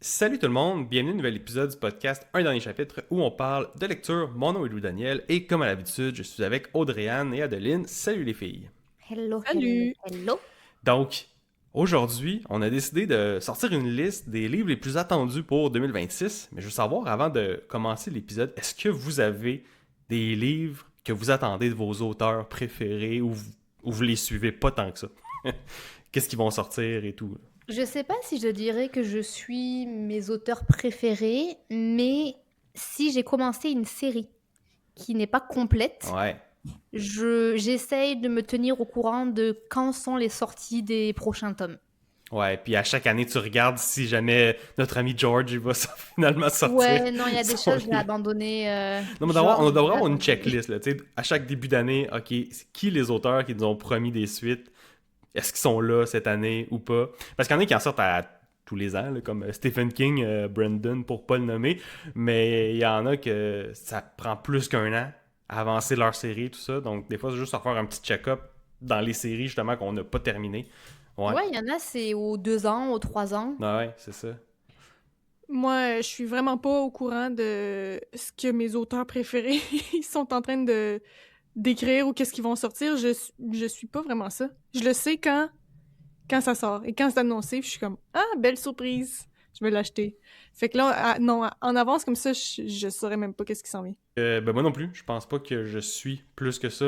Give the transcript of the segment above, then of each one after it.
Salut tout le monde, bienvenue à un nouvel épisode du podcast Un dernier chapitre où on parle de lecture. Mon nom est Louis-Daniel et comme à l'habitude, je suis avec Audrey-Anne et Adeline. Salut les filles! Hello, hello, Salut! hello. Donc, aujourd'hui, on a décidé de sortir une liste des livres les plus attendus pour 2026. Mais je veux savoir, avant de commencer l'épisode, est-ce que vous avez des livres que vous attendez de vos auteurs préférés ou vous les suivez pas tant que ça? Qu'est-ce qu'ils vont sortir et tout? Je sais pas si je dirais que je suis mes auteurs préférés, mais si j'ai commencé une série qui n'est pas complète, Ouais. j'essaye de me tenir au courant de quand sont les sorties des prochains tomes. Ouais, puis à chaque année, tu regardes si jamais notre ami George il va finalement sortir Ouais, non, il y a des son choses, j'ai livre. abandonné. Non, mais on devrait avoir une checklist, là, tu sais, à chaque début d'année, ok, c'est qui les auteurs qui nous ont promis des suites? Est-ce qu'ils sont là cette année ou pas? Parce qu'il y en a qui en sortent à tous les ans, là, comme Stephen King, Brandon, pour pas le nommer, mais il y en a que ça prend plus qu'un an à avancer leur série, tout ça, donc des fois, c'est juste à faire un petit check-up dans les séries, justement, qu'on n'a pas terminé. Ouais, Ouais, il y en a, c'est aux 2 ans, aux 3 ans. ouais, c'est ça. Moi, je suis vraiment pas au courant de ce que mes auteurs préférés sont en train de d'écrire ou qu'est-ce qu'ils vont sortir. Je suis pas vraiment ça. Je le sais quand ça sort et quand c'est annoncé, puis je suis comme ah, belle surprise, je vais l'acheter. Fait que là, non, en avance comme ça, je saurais même pas qu'est-ce qui s'en vient. Ben moi non plus, je pense pas que je suis plus que ça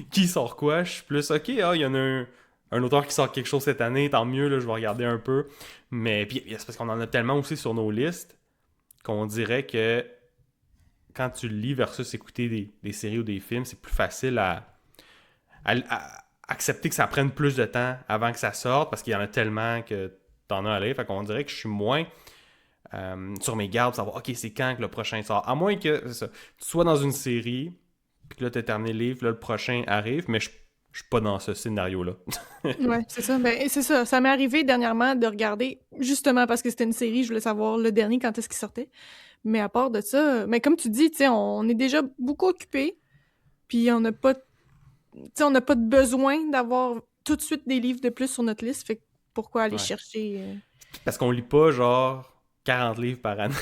qui sort quoi. Je suis plus ok, il y en a un auteur qui sort quelque chose cette année, tant mieux, là, je vais regarder un peu. Mais puis c'est parce qu'on en a tellement aussi sur nos listes qu'on dirait que quand tu le lis versus écouter des séries ou des films, c'est plus facile à accepter que ça prenne plus de temps avant que ça sorte parce qu'il y en a tellement que t'en as à lire. Fait qu'on dirait que je suis moins sur mes gardes, savoir, ok, c'est quand que le prochain sort. À moins que c'est ça, tu sois dans une série, puis que là, tu as terminé le livre, là, le prochain arrive, mais je suis pas dans ce scénario-là. Ouais, c'est ça. Ben, c'est ça. Ça m'est arrivé dernièrement de regarder, justement parce que c'était une série, je voulais savoir le dernier quand est-ce qu'il sortait. Mais à part de ça, mais comme tu dis, tu sais, on est déjà beaucoup occupé, puis on n'a pas de besoin d'avoir tout de suite des livres de plus sur notre liste, fait que pourquoi aller Ouais. chercher... Parce qu'on lit pas genre 40 livres par année,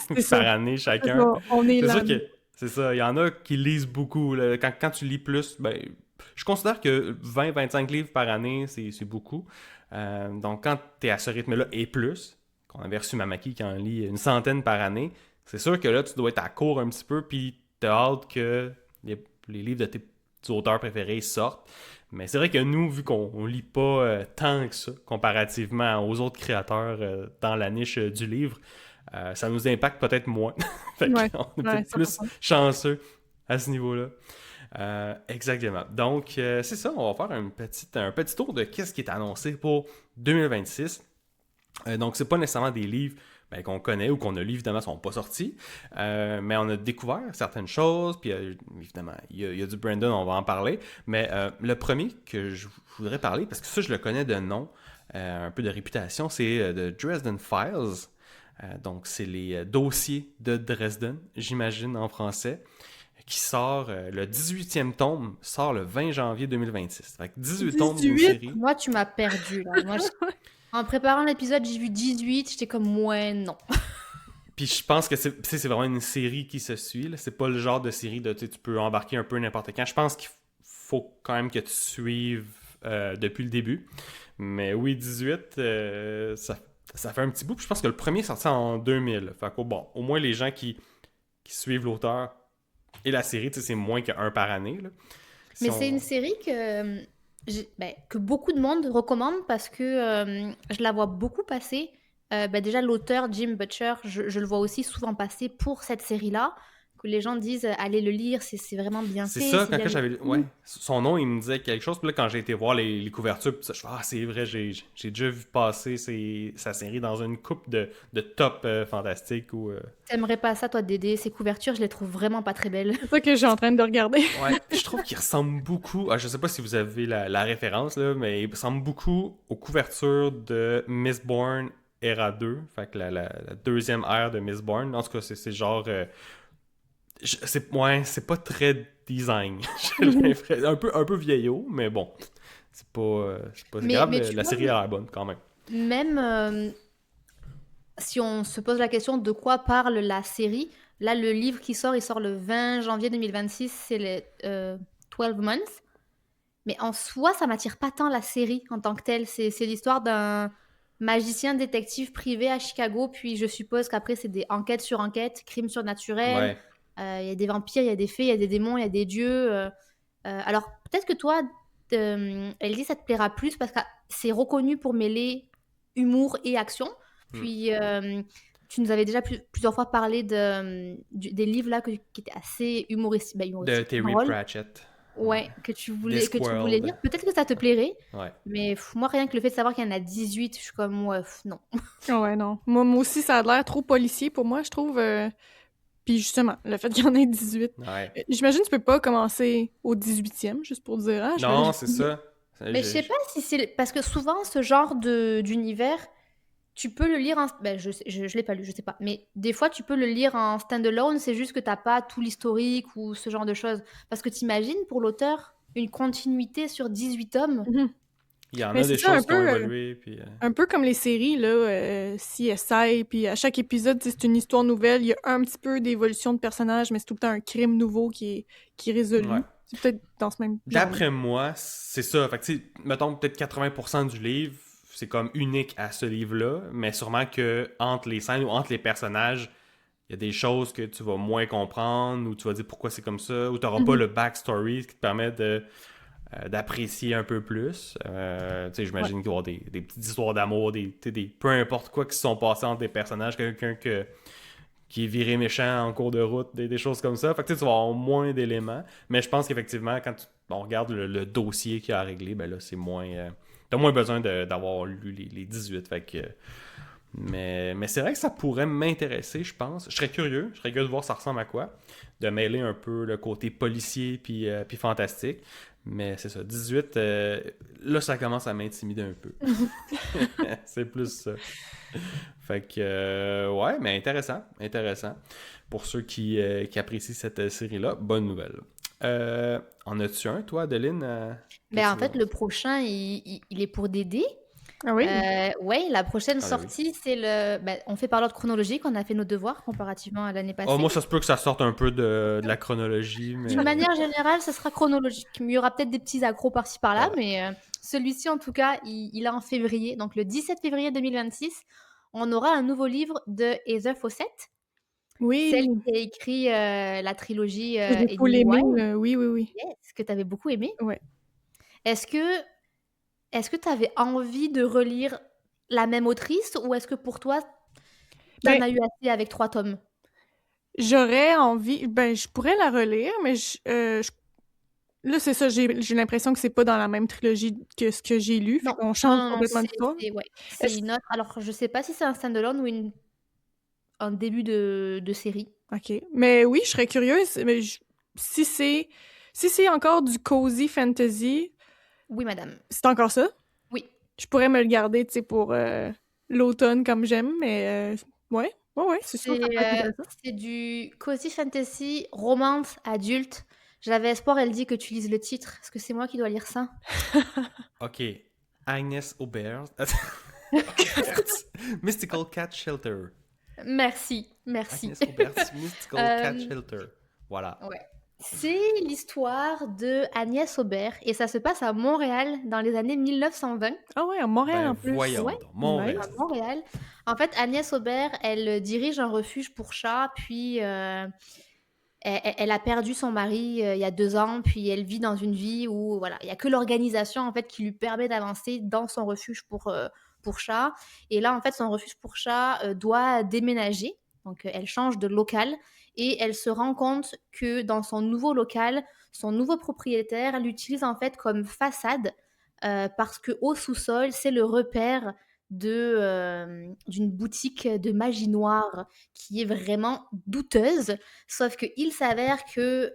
C'est ça. par année C'est chacun. ça, on est C'est là. sûr que c'est ça. Il y en a qui lisent beaucoup. Là. Quand tu lis plus, ben, je considère que 20-25 livres par année, c'est beaucoup. Donc quand tu es à ce rythme-là et plus, qu'on avait reçu Mamaki qui en lit une centaine par année, c'est sûr que là, tu dois être à court un petit peu, puis tu as hâte que les livres de tes auteurs préférés sortent. Mais c'est vrai que nous, vu qu'on lit pas tant que ça, comparativement aux autres créateurs dans la niche du livre, ça nous impacte peut-être moins. Fait Ouais, qu'on est ouais, peut-être plus 100%. chanceux à ce niveau-là. Exactement. Donc, c'est ça, on va faire un petit tour de qu'est-ce qui est annoncé pour 2026. Donc, c'est pas nécessairement des livres qu'on connaît ou qu'on a lu, évidemment, ne sont pas sortis. Mais on a découvert certaines choses. Puis, évidemment, il y a du Brandon, on va en parler. Mais le premier que je voudrais parler, parce que ça, je le connais de nom, un peu de réputation, c'est de Dresden Files. Donc, c'est les dossiers de Dresden, j'imagine, en français, qui sort, le 18e tome, sort le 20 janvier 2026. Fait que 18 tomes d'une 18? série. Moi, tu m'as perdu là. En préparant l'épisode, j'ai vu 18, j'étais comme ouais, non. Puis je pense que c'est vraiment une série qui se suit. Là. C'est pas le genre de série de tu peux embarquer un peu n'importe quand. Je pense qu'il faut quand même que tu suives depuis le début. Mais oui, 18, ça fait un petit bout. Puis je pense que le premier est sorti en 2000. Fait que bon, au moins les gens qui suivent l'auteur et la série, c'est moins qu'un par année. Là. Si Mais c'est une série que beaucoup de monde recommande parce que je la vois beaucoup passer. Déjà, l'auteur Jim Butcher, je le vois aussi souvent passer pour cette série-là, que les gens disent allez le lire, c'est vraiment bien C'est fait, ça, c'est bien j'avais. Ouais, écrit. son nom, il me disait quelque chose. Puis là, quand j'ai été voir les couvertures, puis ça, je fais, ah, c'est vrai, j'ai déjà vu passer sa série dans une coupe de top fantastique. Ou, T'aimerais pas ça, toi, Dédé? Ces couvertures, je les trouve vraiment pas très belles. C'est ça que j'ai en train de regarder. Ouais, je trouve qu'il ressemble beaucoup. Je sais pas si vous avez la référence, là, mais il ressemble beaucoup aux couvertures de Mistborn Era 2. Fait que la deuxième ère de Mistborn. En tout cas, c'est genre. C'est pas très design. J'ai l'impression. Un peu vieillot, mais bon. C'est pas Mais grave, tu la vois, série a l'air bonne quand même. même si on se pose la question de quoi parle la série, là, le livre qui sort, il sort le 20 janvier 2026, c'est les 12 Months. Mais en soi, ça m'attire pas tant la série en tant que telle. C'est l'histoire d'un magicien détective privé à Chicago, puis je suppose qu'après, c'est des enquêtes sur enquêtes, crimes surnaturels. Ouais. Il y a des vampires, il y a des fées, il y a des démons, il y a des dieux. Alors, peut-être que toi, Ellie, ça te plaira plus parce que c'est reconnu pour mêler humour et action. Puis, tu nous avais déjà plusieurs fois parlé des livres là qui étaient assez humoristiques. De Humoristiques, Terry drôles. Pratchett. Ouais, que tu voulais Discworld. lire. Peut-être que ça te plairait, Ouais. mais moi, rien que le fait de savoir qu'il y en a 18, je suis comme, ouais, non. Ah ouais, non. Moi aussi, ça a l'air trop policier pour moi, je trouve. Puis justement, le fait qu'il y en ait 18. Ouais. J'imagine que tu peux pas commencer au 18e, juste pour dire. Ah, Non, c'est ça. Mais je sais pas si c'est... Parce que souvent, ce genre d'univers, tu peux le lire en... Ben, je l'ai pas lu, je sais pas. Mais des fois, tu peux le lire en stand-alone, c'est juste que t'as pas tout l'historique ou ce genre de choses. Parce que t'imagines, pour l'auteur, une continuité sur 18 tomes. Mhm. Il y en Mais a c'est des ça, choses qui ont évolué. Puis, Un peu comme les séries, là, CSI, puis à chaque épisode, c'est une histoire nouvelle, il y a un petit peu d'évolution de personnages, mais c'est tout le temps un crime nouveau qui est résolu. Ouais. C'est peut-être dans ce même genre. D'après moi, c'est ça. Fait que, tu sais, mettons peut-être 80% du livre, c'est comme unique à ce livre-là, mais sûrement que entre les scènes ou entre les personnages, il y a des choses que tu vas moins comprendre, ou tu vas dire pourquoi c'est comme ça, ou tu n'auras pas le backstory qui te permet d'apprécier un peu plus. Tu sais, j'imagine qu'il va y avoir des petites histoires d'amour, peu importe quoi qui se sont passés entre des personnages, quelqu'un qui est viré méchant en cours de route, des choses comme ça. Fait que tu vas avoir moins d'éléments. Mais je pense qu'effectivement, quand on regarde le dossier qu'il y a à régler, ben là, c'est moins... t'as moins besoin d'avoir lu les 18. Fait que... Mais c'est vrai que ça pourrait m'intéresser, je pense. Je serais curieux de voir ça ressemble à quoi. De mêler un peu le côté policier puis fantastique. Mais c'est ça, 18, là, ça commence à m'intimider un peu. C'est plus ça. Fait que, ouais, mais intéressant. Pour ceux qui apprécient cette série-là, bonne nouvelle. En as-tu un, toi, Adeline? En fait, le prochain, il est pour Dédé. Ah oui? Ouais, la prochaine Ah, sortie, c'est on fait par l'ordre chronologique, on a fait nos devoirs comparativement à l'année passée. Oh, moi, ça se peut que ça sorte un peu de la chronologie, mais... D'une manière générale, ce sera chronologique. Il y aura peut-être des petits accros par-ci par-là, Ouais. mais celui-ci, en tout cas, il est en février. Donc, le 17 février 2026, on aura un nouveau livre de Heather Fawcett, Oui, celle qui a écrit la trilogie que j'ai full Edmund aimé, Wild. là. Oui. Yes, que tu avais beaucoup aimé. Ouais. Est-ce que tu avais envie de relire la même autrice ou est-ce que pour toi, t'en Ben, as eu assez avec 3 tomes? j'aurais envie... je pourrais la relire, mais là, c'est ça, j'ai l'impression que c'est pas dans la même trilogie que ce que j'ai lu, fait qu'on change complètement d'histoire. C'est une autre. Alors, je sais pas si c'est un standalone ou un début de série. OK. Mais oui, je serais curieuse, mais si c'est encore du cozy fantasy, Oui, madame. c'est encore ça? Oui. Je pourrais me le garder, tu sais, pour l'automne comme j'aime, mais ouais, c'est sûr que ça peut être intéressant. C'est du cozy fantasy, romance, adulte. J'avais espoir, elle dit que tu lises le titre. Est-ce que c'est moi qui dois lire ça? OK. Agnès Aubert. Mystical Cat Shelter. Merci. Agnès Aubert's Mystical Cat Shelter. Voilà. Ouais. C'est l'histoire de Agnès Aubert et ça se passe à Montréal dans les années 1920. Ah ouais, à Montréal en plus. Voyons Ouais. donc, Montréal. À Montréal. En fait, Agnès Aubert, elle dirige un refuge pour chats, puis elle a perdu son mari il y a 2 ans, puis elle vit dans une vie où voilà, il y a que l'organisation en fait qui lui permet d'avancer dans son refuge pour chats. Et là, en fait, son refuge pour chats doit déménager. Donc, elle change de local et elle se rend compte que dans son nouveau local, son nouveau propriétaire l'utilise en fait comme façade parce que au sous-sol, c'est le repère d'une boutique de magie noire qui est vraiment douteuse. Sauf qu'il s'avère que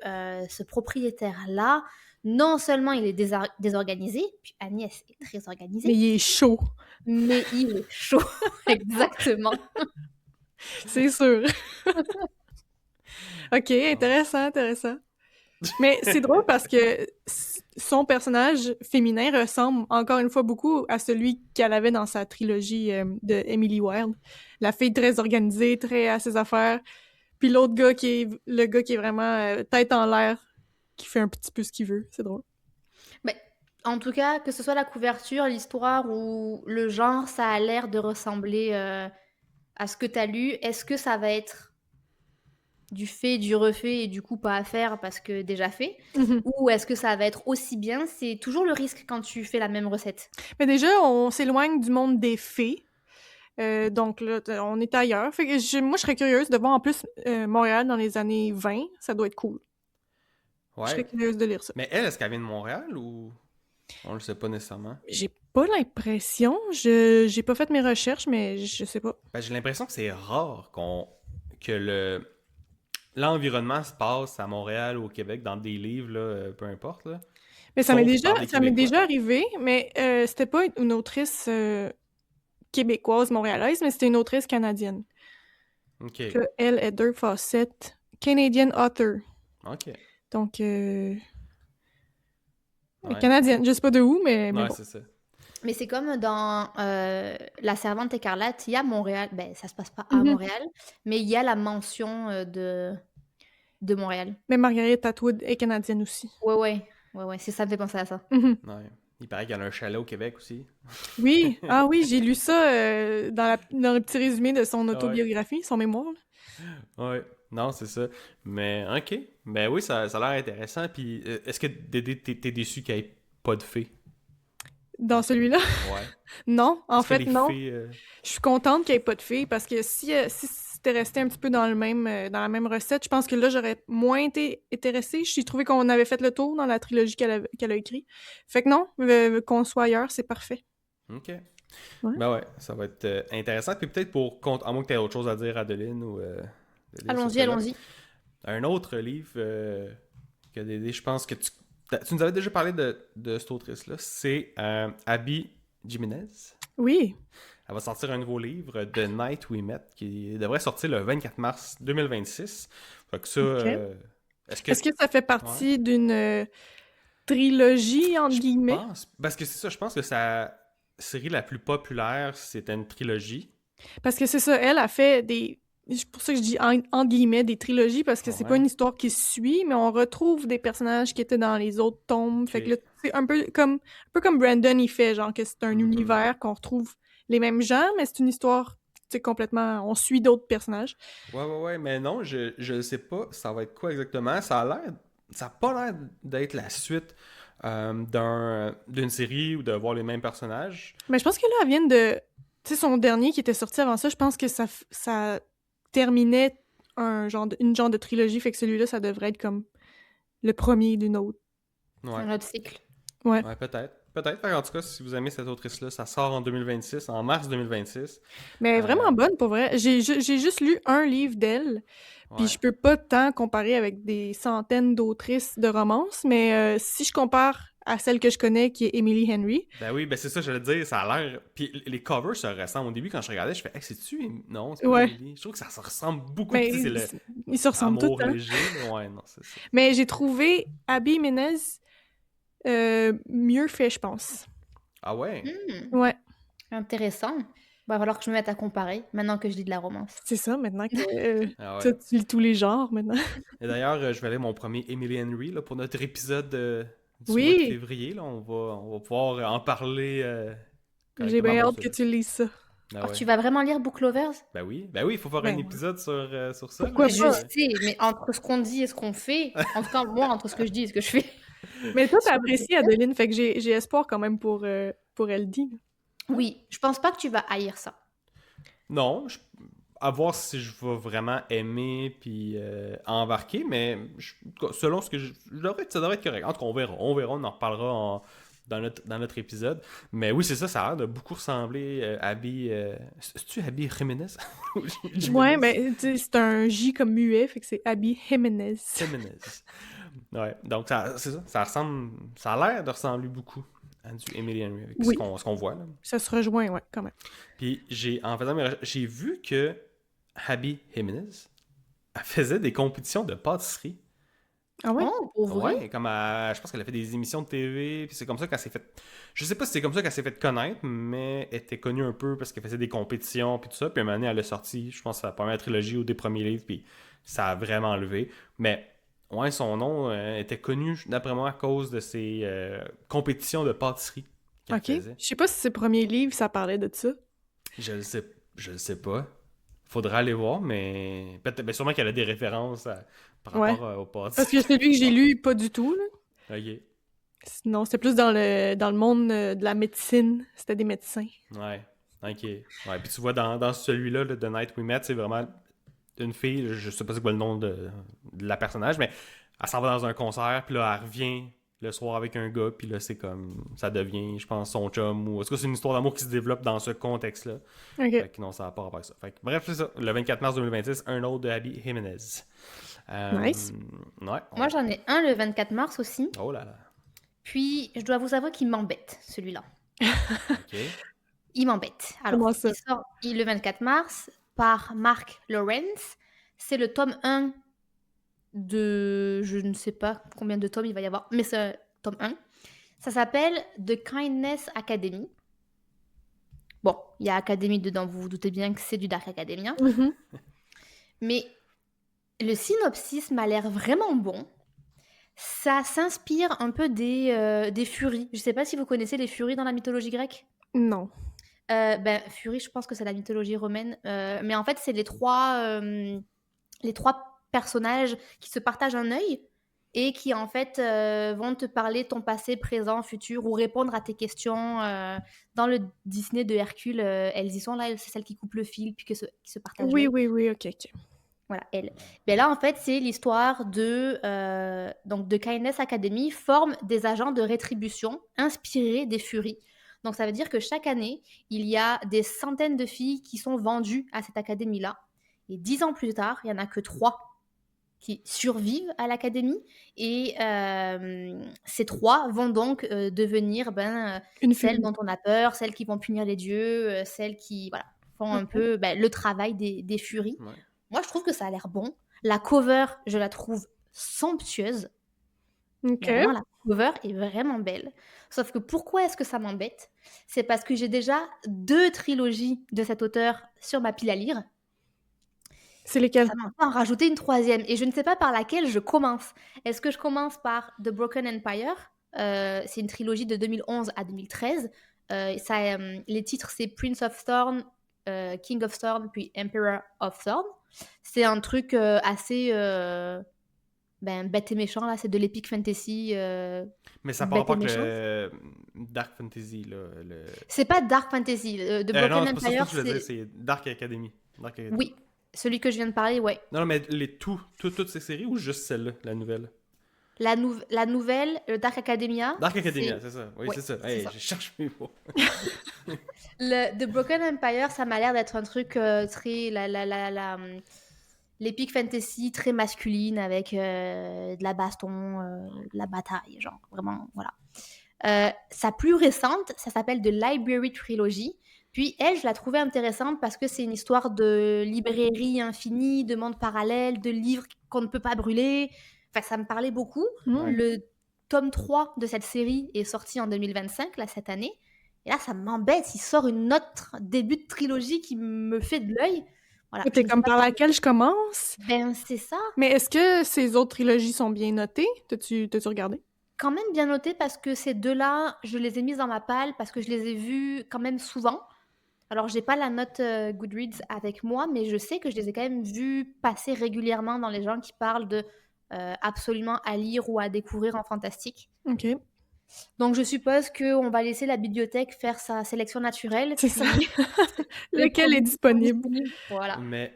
ce propriétaire-là, non seulement il est désorganisé, puis Agnès est très organisée, Mais il est chaud. mais il est chaud. Exactement. C'est sûr. OK, intéressant. Mais c'est drôle parce que son personnage féminin ressemble encore une fois beaucoup à celui qu'elle avait dans sa trilogie de Emily Wilde. La fille très organisée, très à ses affaires. Puis l'autre gars qui est le gars qui est vraiment tête en l'air, qui fait un petit peu ce qu'il veut. C'est drôle. Mais, en tout cas, que ce soit la couverture, l'histoire ou le genre, ça a l'air de ressembler à ce que tu as lu. Est-ce que ça va être du fait, du refait et du coup pas à faire parce que déjà fait? Mhm. Ou est-ce que ça va être aussi bien? C'est toujours le risque quand tu fais la même recette. Mais déjà, on s'éloigne du monde des fées. Donc là, on est ailleurs. Fait que moi, je serais curieuse de voir en plus Montréal dans les années 20. Ça doit être cool. Je serais Ouais. curieuse de lire ça. Mais elle, est-ce qu'elle vient de Montréal ou... On le sait pas nécessairement. J'ai pas l'impression. J'ai pas fait mes recherches, mais je sais pas. Ben, j'ai l'impression que c'est rare que l'environnement se passe à Montréal ou au Québec dans des livres, là, peu importe. Là. Mais Sauf par des ça m'est Québécois. déjà arrivé, mais c'était pas une autrice québécoise, montréalaise, mais c'était une autrice canadienne. OK. Que elle, Heather Fawcett, Canadian author. OK. Donc, Ouais. canadienne. Je sais pas de où, mais Ouais, bon. c'est ça. Mais c'est comme dans La Servante écarlate, il y a Montréal. Ben, ça se passe pas à Mhm. Montréal, mais il y a la mention de Montréal. Mais Margaret Atwood est canadienne aussi. Ouais, ça me fait penser à ça. Mhm. Ouais. Il paraît qu'il y a un chalet au Québec aussi. Oui, ah oui, j'ai lu ça dans le petit résumé de son Ouais. autobiographie, son mémoire. Là. Ouais. Non, c'est ça. Mais OK. Ben oui, ça a l'air intéressant. Puis est-ce que Dédé, t'es déçu qu'il n'y ait pas de fées? Dans celui-là? Ouais. Non, en Est-ce que fait, les non. fées... Je suis contente qu'il n'y ait pas de filles parce que si c'était resté un petit peu dans dans la même recette, je pense que là, j'aurais moins été intéressée. J'ai trouvé qu'on avait fait le tour dans la trilogie qu'elle a écrit. Fait que non, qu'on soit ailleurs, c'est parfait. OK. Ouais. Ben ouais, ça va être intéressant. Puis peut-être à moins que tu aies autre chose à dire, Adeline, ou... Dédé, sur celle-là. Allons-y. Un autre livre que Dédé, je pense que tu nous avais déjà parlé de cette autrice-là, c'est Abby Jimenez. Oui. Elle va sortir un nouveau livre, The Night We Met, qui devrait sortir le 24 mars 2026. Fait que ça... Ok. est-ce que ça fait partie d'une trilogie, entre je guillemets? pense... Parce que c'est ça, je pense que sa série la plus populaire, c'était une trilogie. Parce que c'est ça, elle a fait des... C'est pour ça que je dis entre guillemets des trilogies, parce que c'est pas Ouais. une histoire qui suit, mais on retrouve des personnages qui étaient dans les autres tomes. Fait que là, c'est un peu comme Brandon il fait, genre que c'est un univers qu'on retrouve les mêmes gens, mais c'est une histoire, tu sais, complètement... On suit d'autres personnages. Ouais, mais non, je sais pas ça va être quoi exactement. Ça a pas l'air d'être la suite d'une série ou de voir les mêmes personnages. Mais je pense que là, elle vient de... Tu sais, son dernier qui était sorti avant ça, je pense que ça terminait une genre de trilogie, fait que celui-là, ça devrait être comme le premier d'une autre. Ouais, Un autre cycle. ouais peut-être. Peut-être. Fait en tout cas, si vous aimez cette autrice-là, ça sort en 2026, en mars 2026. Mais vraiment bonne, pour vrai. J'ai juste lu un livre d'elle, puis Ouais. je peux pas tant comparer avec des centaines d'autrices de romances, mais si je compare à celle que je connais, qui est Emily Henry... Ben oui, ben c'est ça, je le dire, ça a l'air... Puis les covers se ressemblent. Au début, quand je regardais, je fais « Hey, c'est-tu... Non, c'est pas Ouais. Emily. » Je trouve que ça se ressemble beaucoup. Mais Tu sais, ils se ressemblent tous, amour hein? léger. Ouais, non, c'est ça. Mais j'ai trouvé Abby Menez mieux fait, je pense. Ah ouais? Ouais. Intéressant. Va falloir que je me mette à comparer maintenant que je lis de la romance. C'est ça, maintenant que Ah ouais. toi, tu lis tous les genres, maintenant. Et d'ailleurs, je vais aller mon premier Emily Henry là, pour notre épisode du Oui. mois de février. Là. On va pouvoir en parler. J'ai bien correctement hâte que tu lises ça. Ah Oh, ouais. tu vas vraiment lire Book Lovers? Ben oui, il faut faire Ben un ouais. épisode sur ça. Pourquoi là. Je pas? sais, mais entre ce qu'on dit et ce qu'on fait, en tout cas, moi, entre ce que je dis et ce que je fais. Mais toi, t'as apprécié Adeline, fait que j'ai espoir quand même pour Elodie. Oui, je pense pas que tu vas haïr ça. Non, à voir si je vais vraiment aimer puis embarquer, mais selon ce que ça devrait être correct. En tout cas, on verra, on en reparlera dans notre épisode. Mais oui, c'est ça, ça a l'air de beaucoup ressembler à Abby... C'est-tu Abby Jimenez? Ouais, mais c'est un J comme muet, fait que c'est Abby Jimenez. Jimenez. Ouais, donc c'est ça, ça a l'air de ressembler beaucoup à du Emily Henry avec Oui. ce qu'on voit là. Ça se rejoint, ouais, quand même. Puis en faisant mes recherches, j'ai vu que Abby Jimenez elle faisait des compétitions de pâtisserie Ah ouais? Oh, pour vrai? Ouais, je pense qu'elle a fait des émissions de TV, puis c'est comme ça qu'elle s'est fait... Je sais pas si c'est comme ça qu'elle s'est fait connaître, mais elle était connue un peu parce qu'elle faisait des compétitions, puis tout ça, puis à un moment donné, elle a sorti, je pense, sa première trilogie ou des premiers livres, puis ça a vraiment levé. Mais, ouais, son nom était connu, d'après moi, à cause de ses compétitions de pâtisserie qu'elle Ok. faisait. Je sais pas si ses premiers livres, ça parlait de ça. Je le sais pas. Faudra aller voir, mais peut-être, sûrement qu'elle a des références par Ouais. rapport aux Parce pâtisseries. que celui que j'ai lu, pas du tout, là. Ok. Non, c'était plus dans le monde de la médecine. C'était des médecins. Ouais, ok. Ouais, puis tu vois, dans celui-là, là, The Night We Met, c'est vraiment une fille, je sais pas c'est quoi le nom de la personnage, mais elle s'en va dans un concert, puis là, elle revient le soir avec un gars, puis là, c'est comme, ça devient, je pense, son chum, ou est-ce que c'est une histoire d'amour qui se développe dans ce contexte-là? Ok. Fait que non, ça n'a pas rapport avec ça. Fait que, bref, c'est ça. Le 24 mars 2026, un autre de Abby Jimenez. Nice. Ouais. Moi, j'en ai un le 24 mars aussi. Oh là là. Puis, je dois vous avouer qu'il m'embête, celui-là. Ok. Il m'embête. Alors, Comment ça? il sort le 24 mars par Mark Lawrence. C'est le tome 1 de... Je ne sais pas combien de tomes il va y avoir, mais c'est un tome 1. Ça s'appelle The Kindness Academy. Bon, il y a Academy dedans, vous vous doutez bien que c'est du Dark Academia. Mhm. Mais le synopsis m'a l'air vraiment bon. Ça s'inspire un peu des Furies. Je ne sais pas si vous connaissez les Furies dans la mythologie grecque. Non. Furies, je pense que c'est la mythologie romaine. Mais en fait, c'est les trois personnages qui se partagent un œil et qui, en fait, vont te parler de ton passé, présent, futur ou répondre à tes questions. Dans le Disney de Hercule, elles y sont là. C'est celles qui coupent le fil puis qui se partagent Oui, l'œil. oui, ok. Voilà, elle. Ben là, en fait, c'est l'histoire donc de Kindness Academy forme des agents de rétribution inspirés des Furies. Donc, ça veut dire que chaque année, il y a des centaines de filles qui sont vendues à cette académie-là. Et 10 ans plus tard, il n'y en a que 3 qui survivent à l'académie. Et ces 3 vont donc devenir Une celles furie. dont on a peur, celles qui vont punir les dieux, celles qui font un peu le travail des Furies. Ouais. Moi, je trouve que ça a l'air bon. La cover, je la trouve somptueuse. Ok. Mais vraiment, la cover est vraiment belle. Sauf que pourquoi est-ce que ça m'embête? C'est parce que j'ai déjà 2 trilogies de cet auteur sur ma pile à lire. C'est lesquels? Ça m'a en rajouté une 3e. Et je ne sais pas par laquelle je commence. Est-ce que je commence par The Broken Empire? C'est une trilogie de 2011 à 2013. Les titres, c'est Prince of Thorn, King of Thorn, puis Emperor of Thorn. C'est un truc assez bête et méchant, là. C'est de l'epic fantasy. Mais ça Bête part pas et que méchante. le Dark Fantasy, là. C'est pas Dark Fantasy. The Non, Broken c'est pas ça Empire, que je veux dire, c'est... c'est Dark Academy. Dark Academy. Oui, celui que je viens de parler, ouais. Non, mais toutes ces séries ou juste celle-là, la nouvelle? La nouvelle, Dark Academia. Dark Academia, c'est ça. Oui, Ouais, c'est ça. c'est Hey, ça. je cherche mes mots. The Broken Empire, ça m'a l'air d'être un truc très... L'epic fantasy très masculine avec de la baston, de la bataille, genre vraiment, voilà. Sa plus récente, ça s'appelle The Library Trilogy. Puis elle, je la trouvais intéressante parce que c'est une histoire de librairie infinie, de monde parallèle, de livres qu'on ne peut pas brûler. Enfin, ça me parlait beaucoup. Ouais. Le tome 3 de cette série est sorti en 2025, là, cette année. Et là, ça m'embête. Il sort une autre début de trilogie qui me fait de l'œil. Voilà. T'es comme par laquelle je commence? Ben, c'est ça. Mais est-ce que ces autres trilogies sont bien notées? T'as-tu regardé? Quand même bien noté parce que ces 2-là, je les ai mises dans ma palle parce que je les ai vus quand même souvent. Alors, j'ai pas la note Goodreads avec moi, mais je sais que je les ai quand même vus passer régulièrement dans les gens qui parlent de absolument à lire ou à découvrir en fantastique. Ok. Donc, je suppose qu'on va laisser la bibliothèque faire sa sélection naturelle. C'est ça. puis Lequel est disponible? Voilà. Mais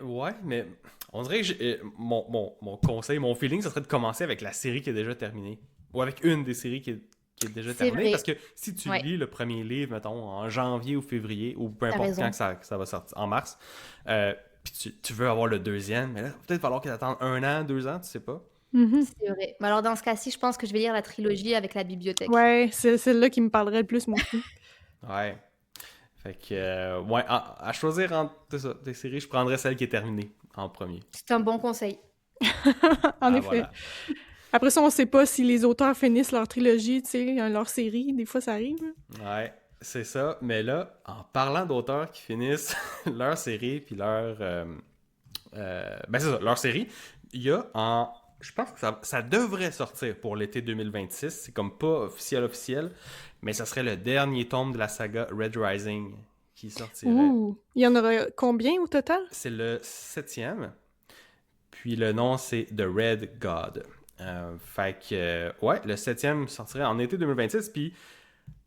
on dirait que mon conseil, mon feeling, ça serait de commencer avec la série qui est déjà terminée. Ou avec une des séries qui est déjà C'est terminée. vrai. Parce que si tu Ouais. lis le premier livre, mettons, en janvier ou février, ou peu importe raison. quand que ça va sortir, en mars, puis tu veux avoir le deuxième, mais là, peut-être falloir qu'il attende 1 an, 2 ans, tu sais pas. Mhm. C'est vrai. Mais alors, dans ce cas-ci, je pense que je vais lire la trilogie avec la bibliothèque. Ouais, c'est celle-là qui me parlerait le plus, moi aussi. Ouais. Fait que, ouais, à choisir entre des séries, je prendrais celle qui est terminée en premier. C'est un bon conseil. En effet. Voilà. Après ça, on sait pas si les auteurs finissent leur trilogie, tu sais, leur série. Des fois, ça arrive. Ouais, c'est ça. Mais là, en parlant d'auteurs qui finissent leur série, puis ben c'est ça, leur série, il y a en... Je pense que ça devrait sortir pour l'été 2026. C'est comme pas officiel, mais ça serait le dernier tome de la saga Red Rising qui sortirait. Ouh! Il y en aura combien au total? C'est le 7e. Puis le nom, c'est The Red God. Fait que, ouais, le 7e sortirait en été 2026. Puis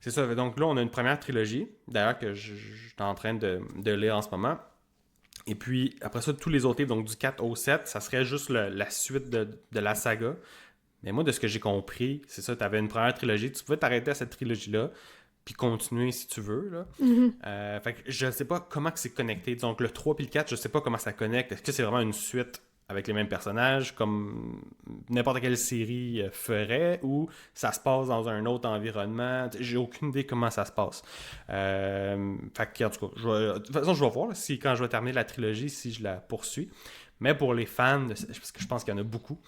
c'est ça. Donc là, on a une première trilogie, d'ailleurs, que je suis en train de lire en ce moment. Et puis, après ça, tous les autres livres, donc du 4 au 7, ça serait juste la suite de la saga. Mais moi, de ce que j'ai compris, c'est ça, tu avais une première trilogie, tu pouvais t'arrêter à cette trilogie-là, puis continuer si tu veux, là. Fait que je sais pas comment que c'est connecté. Donc, le 3 puis le 4, je sais pas comment ça connecte. Est-ce que c'est vraiment une suite avec les mêmes personnages, comme n'importe quelle série ferait, ou ça se passe dans un autre environnement? J'ai aucune idée comment ça se passe. Fait que, en tout cas, de toute façon, je vais voir là, si quand je vais terminer la trilogie, si je la poursuis. Mais pour les fans, parce que je pense qu'il y en a beaucoup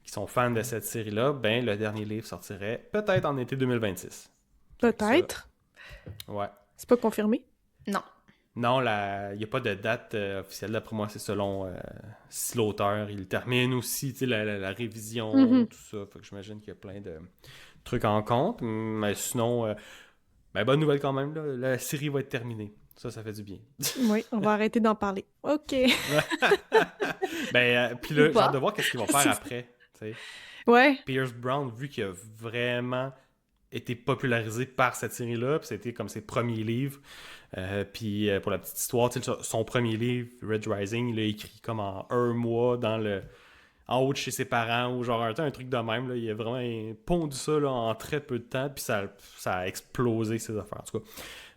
qui sont fans de cette série-là, ben le dernier livre sortirait peut-être en été 2026. Peut-être. Ouais. C'est pas confirmé. Non. Non, il n'y a pas de date officielle. D'après moi, c'est selon si l'auteur il termine aussi, tu sais, la révision, tout ça. Fait que j'imagine qu'il y a plein de trucs en compte. Mais sinon, ben, bonne nouvelle quand même, là, la série va être terminée. Ça fait du bien. Oui, on va arrêter d'en parler. OK. Ben, puis là, j'ai hâte de voir qu'est-ce qu'ils vont faire après. T'sais. Ouais. Pierce Brown, vu qu'il a vraiment été popularisé par cette série-là, puis c'était comme ses premiers livres. Puis pour la petite histoire, son premier livre, Red Rising, il l'a écrit comme en un mois en haut de chez ses parents, ou genre un truc de même. Là, il a vraiment pondu ça là, en très peu de temps, puis ça a explosé ses affaires. En tout cas.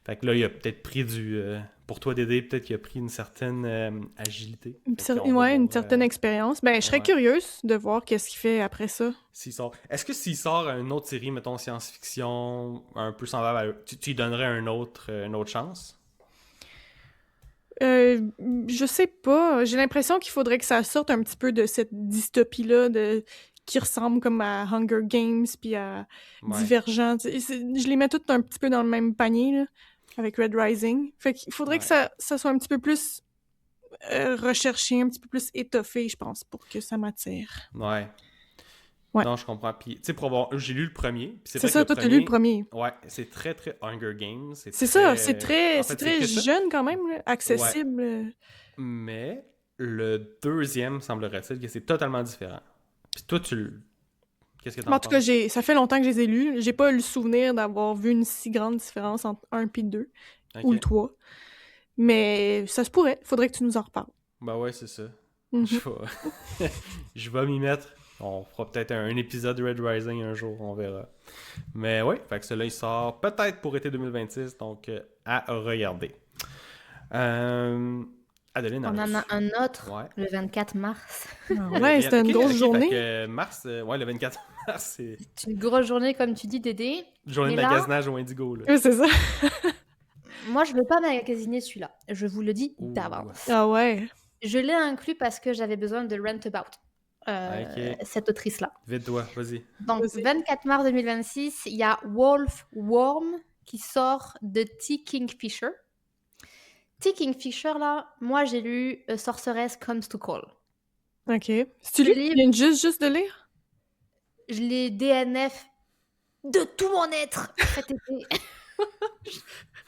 Fait que là, il a peut-être pris pour toi, Dédé, peut-être qu'il a pris une certaine agilité. Une certaine expérience. Ben, je serais curieuse de voir qu'est-ce qu'il fait après ça. Est-ce que s'il sort une autre série, mettons science-fiction, un peu semblable à... Tu lui donnerais une autre chance? Je sais pas. J'ai l'impression qu'il faudrait que ça sorte un petit peu de cette dystopie-là qui ressemble comme à Hunger Games puis à Divergent. Je les mets toutes un petit peu dans le même panier, là, avec Red Rising. Fait qu'il faudrait que ça soit un petit peu plus recherché, un petit peu plus étoffé, je pense, pour que ça m'attire. Ouais. Non, je comprends. Puis, tu sais, j'ai lu le premier. C'est ça, toi, t'as lu le premier. Ouais, c'est très, très Hunger Games. C'est ça, c'est très jeune quand même, là, accessible. Ouais. Mais le deuxième, semblerait-il, que c'est totalement différent. Puis toi, qu'est-ce que t'en penses? En tout cas, ça fait longtemps que je les ai lus. J'ai pas eu le souvenir d'avoir vu une si grande différence entre 1 et 2, ou le 3. Mais ça se pourrait. Faudrait que tu nous en reparles. Ben ouais, c'est ça. Je vais m'y mettre. On fera peut-être un épisode de Red Rising un jour, on verra. Mais ouais, fait que celui-là, il sort peut-être pour été 2026, donc à regarder. Adeline, on en a un autre, le 24 mars. Ouais, c'était une grosse journée. Fait que le 24 mars, c'est une grosse journée, comme tu dis, Dédé. Journée de magasinage au Indigo. Là. Oui, c'est ça. Moi, je ne veux pas magasiner celui-là. Je vous le dis d'avance. Ah ouais. Je l'ai inclus parce que j'avais besoin de Rent-About. Cette autrice-là. Vite toi, vas-y. Donc, 24 mars 2026, il y a Wolf Worm qui sort de T. Kingfisher. T. Kingfisher, là, moi, j'ai lu Sorceress Comes to Call. Ok. Si tu viens juste de lire? Je l'ai DNF de tout mon être cet été.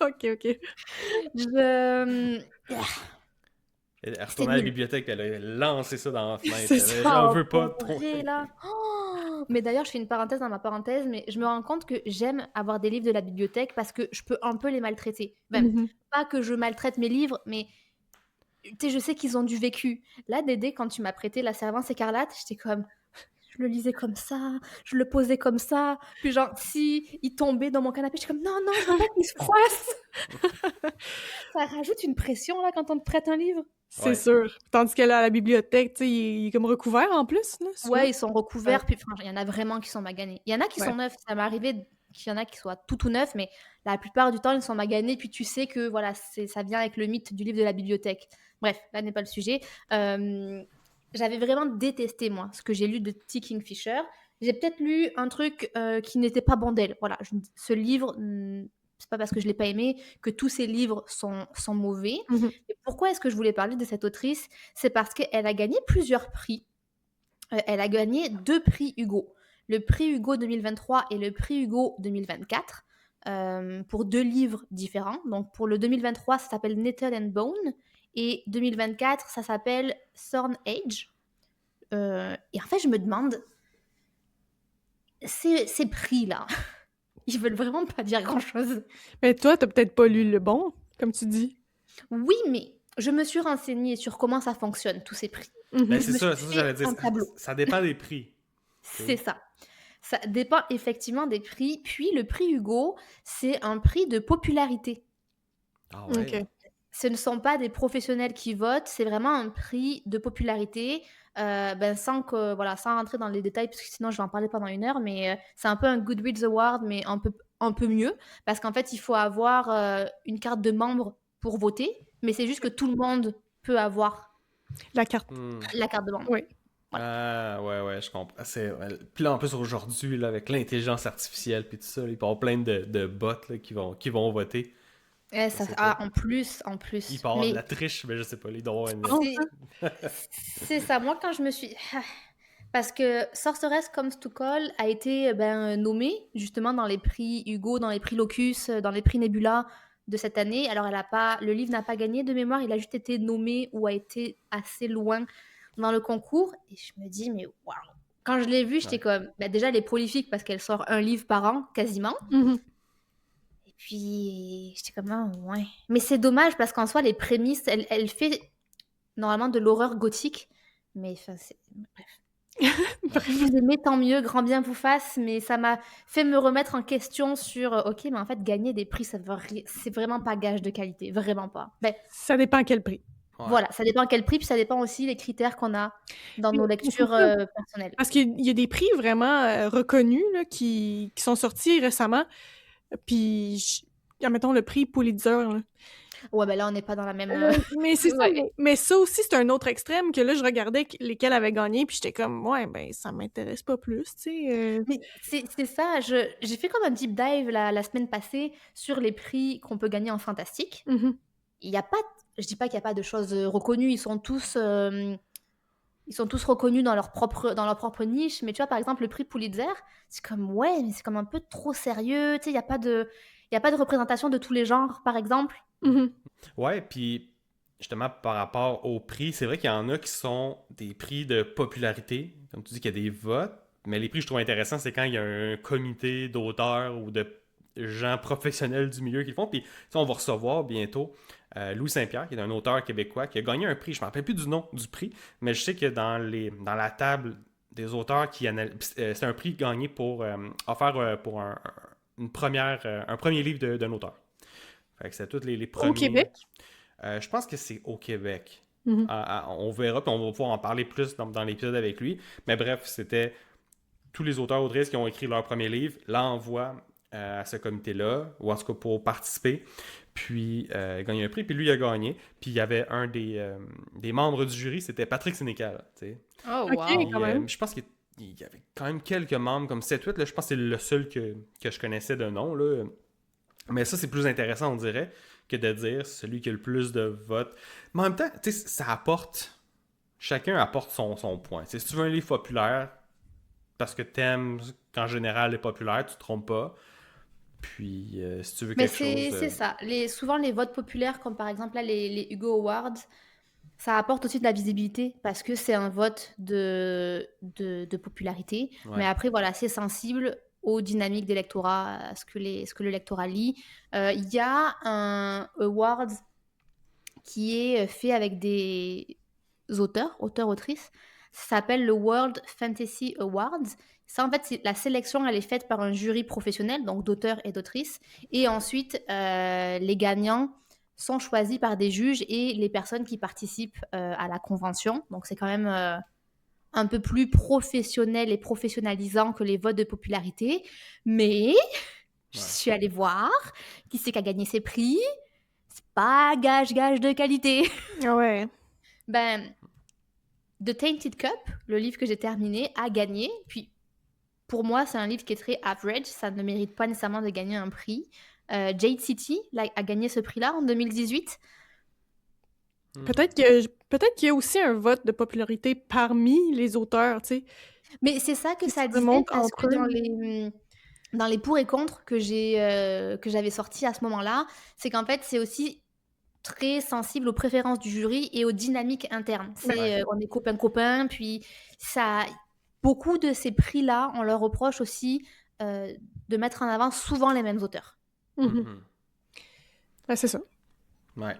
Ok. Elle est retournée à la bibliothèque, elle a lancé ça dans la fenêtre. J'en veux pas trop. Mais d'ailleurs, je fais une parenthèse dans ma parenthèse, mais je me rends compte que j'aime avoir des livres de la bibliothèque parce que je peux un peu les maltraiter. Pas que je maltraite mes livres, mais tu sais, je sais qu'ils ont du vécu. Là, Dédé, quand tu m'as prêté La Servante écarlate, j'étais comme... Je le lisais comme ça, je le posais comme ça, puis genre, si il tombait dans mon canapé, je suis comme, non, je veux pas qu'il se froisse. Ça rajoute une pression, là, quand on te prête un livre. C'est sûr. Tandis que là, à la bibliothèque, tu sais, il est comme recouvert en plus. Là, ouais, ils sont recouverts, puis il y en a vraiment qui sont maganés. Il y en a qui sont neufs, ça m'est arrivé qu'il y en a qui soient tout neufs, mais la plupart du temps, ils sont maganés, puis tu sais que, voilà, ça vient avec le mythe du livre de la bibliothèque. Bref, là n'est pas le sujet. J'avais vraiment détesté, moi, ce que j'ai lu de T. Kingfisher. J'ai peut-être lu un truc qui n'était pas bon d'elle. Voilà, ce livre, c'est pas parce que je l'ai pas aimé que tous ces livres sont mauvais. Mhm. Et pourquoi est-ce que je voulais parler de cette autrice? C'est parce qu'elle a gagné plusieurs prix. Elle a gagné 2 prix Hugo. Le prix Hugo 2023 et le prix Hugo 2024 pour 2 livres différents. Donc pour le 2023, ça s'appelle Knitted and Bone et 2024, ça s'appelle Thorn Age. Et en fait, je me demande, ces prix-là, ils veulent vraiment pas dire grand-chose. Mais toi, t'as peut-être pas lu le bon, comme tu dis. Oui, mais je me suis renseignée sur comment ça fonctionne, tous ces prix. Mhm. Ben, Je c'est me ça, suis c'est ça que fait j'allais dire. un tableau. Ça dépend des prix. C'est ça. Ça dépend effectivement des prix. Puis le prix Hugo, c'est un prix de popularité. Ah ouais. Ok. Ce ne sont pas des professionnels qui votent, c'est vraiment un prix de popularité. Sans rentrer dans les détails, parce que sinon je vais en parler pendant 1 heure, mais c'est un peu un Goodreads Award, mais un peu mieux, parce qu'en fait, il faut avoir une carte de membre pour voter, mais c'est juste que tout le monde peut avoir La carte. Hmm. la carte de membre. Oui. Ah, ouais, je comprends. Puis là, en plus, aujourd'hui, là, avec l'intelligence artificielle puis tout ça, là, il peut y avoir plein de bots là, qui vont voter. Eh, Je sais pas. en plus. Il peut y avoir de la triche, mais je sais pas, il doit y avoir C'est ça. Moi, quand je me suis... Parce que Sorceress Comes to Call a été nommée justement dans les prix Hugo, dans les prix Locus, dans les prix Nebula de cette année. Alors, le livre n'a pas gagné de mémoire, il a juste été nommé ou a été assez loin dans le concours. Et je me dis, mais waouh! Quand je l'ai vu, j'étais comme... déjà, elle est prolifique parce qu'elle sort un livre par an, quasiment. Mhm. Et puis, j'étais comme, ah, ouais. Mais c'est dommage parce qu'en soi, les prémices, elle fait normalement de l'horreur gothique. Mais enfin, bref. Si vous aimez, tant mieux, grand bien vous fasse. Mais ça m'a fait me remettre en question sur, ok, mais en fait, gagner des prix, c'est vraiment pas gage de qualité. Vraiment pas. Ça dépend à quel prix. Ouais. Voilà, ça dépend à quel prix, puis ça dépend aussi des critères qu'on a dans nos lectures personnelles. Parce qu'il y a des prix vraiment reconnus là, qui sont sortis récemment. Puis, admettons le prix Pulitzer. Là. Ouais, là, on n'est pas dans la même... Mais c'est ça. Ouais. Mais ça aussi, c'est un autre extrême que là, je regardais lesquels avaient gagné, puis j'étais comme, ouais, ça m'intéresse pas plus, tu sais. Mais c'est ça, j'ai fait comme un deep dive la semaine passée sur les prix qu'on peut gagner en fantastique. Mhm. Il y a pas, je dis pas qu'il n'y a pas de choses reconnues, ils sont tous reconnus dans leur propre niche, mais tu vois, par exemple, le prix Pulitzer, c'est comme, ouais, mais c'est comme un peu trop sérieux, tu sais, il n'y a pas de représentation de tous les genres, par exemple. Mhm. Ouais, puis justement, par rapport au prix, c'est vrai qu'il y en a qui sont des prix de popularité, comme tu dis qu'il y a des votes, mais les prix, je trouve intéressant, c'est quand il y a un comité d'auteurs ou de gens professionnels du milieu qui le font, puis on va recevoir bientôt Louis Saint-Pierre, qui est un auteur québécois, qui a gagné un prix, je ne me rappelle plus du nom du prix, mais je sais que dans la table des auteurs c'est un prix gagné pour offert pour un premier livre d'un auteur. Fait que c'est tous les premiers. Au Québec? Je pense que c'est au Québec. Mhm. On verra, puis on va pouvoir en parler plus dans l'épisode avec lui. Mais bref, c'était tous les auteurs autrices qui ont écrit leur premier livre l'envoient à ce comité-là, ou en tout cas pour participer. Puis gagner un prix. Puis lui, il a gagné. Puis il y avait un des membres du jury, c'était Patrick Sénécal. Oh, Ok, wow. quand même. Je pense qu'il y avait quand même quelques membres, comme 7-8. Là, je pense que c'est le seul que je connaissais de nom. Là. Mais ça, c'est plus intéressant, on dirait, que de dire celui qui a le plus de votes. Mais en même temps, tu sais, ça apporte... Chacun apporte son point. T'sais, si tu veux un livre populaire, parce que t'aimes qu'en général est populaire, tu te trompes pas. Puis, si tu veux Mais quelque chose... c'est ça. Souvent, les votes populaires, comme par exemple là, les Hugo Awards, ça apporte aussi de la visibilité parce que c'est un vote de popularité. Ouais. Mais après, voilà, c'est sensible aux dynamiques des lectorats, à ce que le lectorat lit. Il y a un award qui est fait avec des auteurs-autrices. Ça s'appelle le World Fantasy Awards. Ça, en fait, la sélection, elle est faite par un jury professionnel, donc d'auteurs et d'autrices. Et ensuite, les gagnants sont choisis par des juges et les personnes qui participent à la convention. Donc, c'est quand même un peu plus professionnel et professionnalisant que les votes de popularité. Mais je suis allée voir qui c'est qui a gagné ces prix. C'est pas gage de qualité. Ouais. The Tainted Cup, le livre que j'ai terminé, a gagné. Puis, pour moi, c'est un livre qui est très average. Ça ne mérite pas nécessairement de gagner un prix. Jade City a gagné ce prix-là en 2018. Peut-être qu'il y a aussi un vote de popularité parmi les auteurs, tu sais. Mais c'est ça que Qui ça se disait, remontent parce entre que eux. dans les pour et contre que j'avais sortis à ce moment-là, c'est qu'en fait, c'est aussi très sensible aux préférences du jury et aux dynamiques internes. Ouais. On est copains-copains, puis ça, beaucoup de ces prix-là, on leur reproche aussi de mettre en avant souvent les mêmes auteurs. Mhm. Ben, c'est ça. Ouais.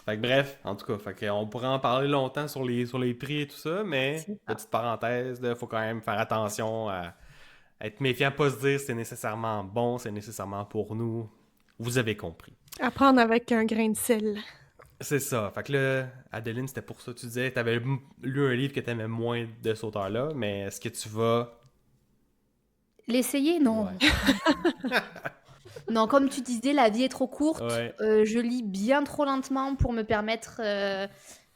Fait que bref, en tout cas, fait que on pourrait en parler longtemps sur les prix et tout ça, mais C'est ça. petite parenthèse, il faut quand même faire attention à être méfiant, pas se dire c'est nécessairement bon, c'est nécessairement pour nous. Vous avez compris. Apprendre avec un grain de sel. C'est ça. Fait que là, Adeline, c'était pour ça. Tu disais, t'avais lu un livre que t'aimais moins de cet auteur-là, mais est-ce que tu vas... L'essayer, non. Ouais. Non, comme tu disais, la vie est trop courte. Ouais. Je lis bien trop lentement pour me permettre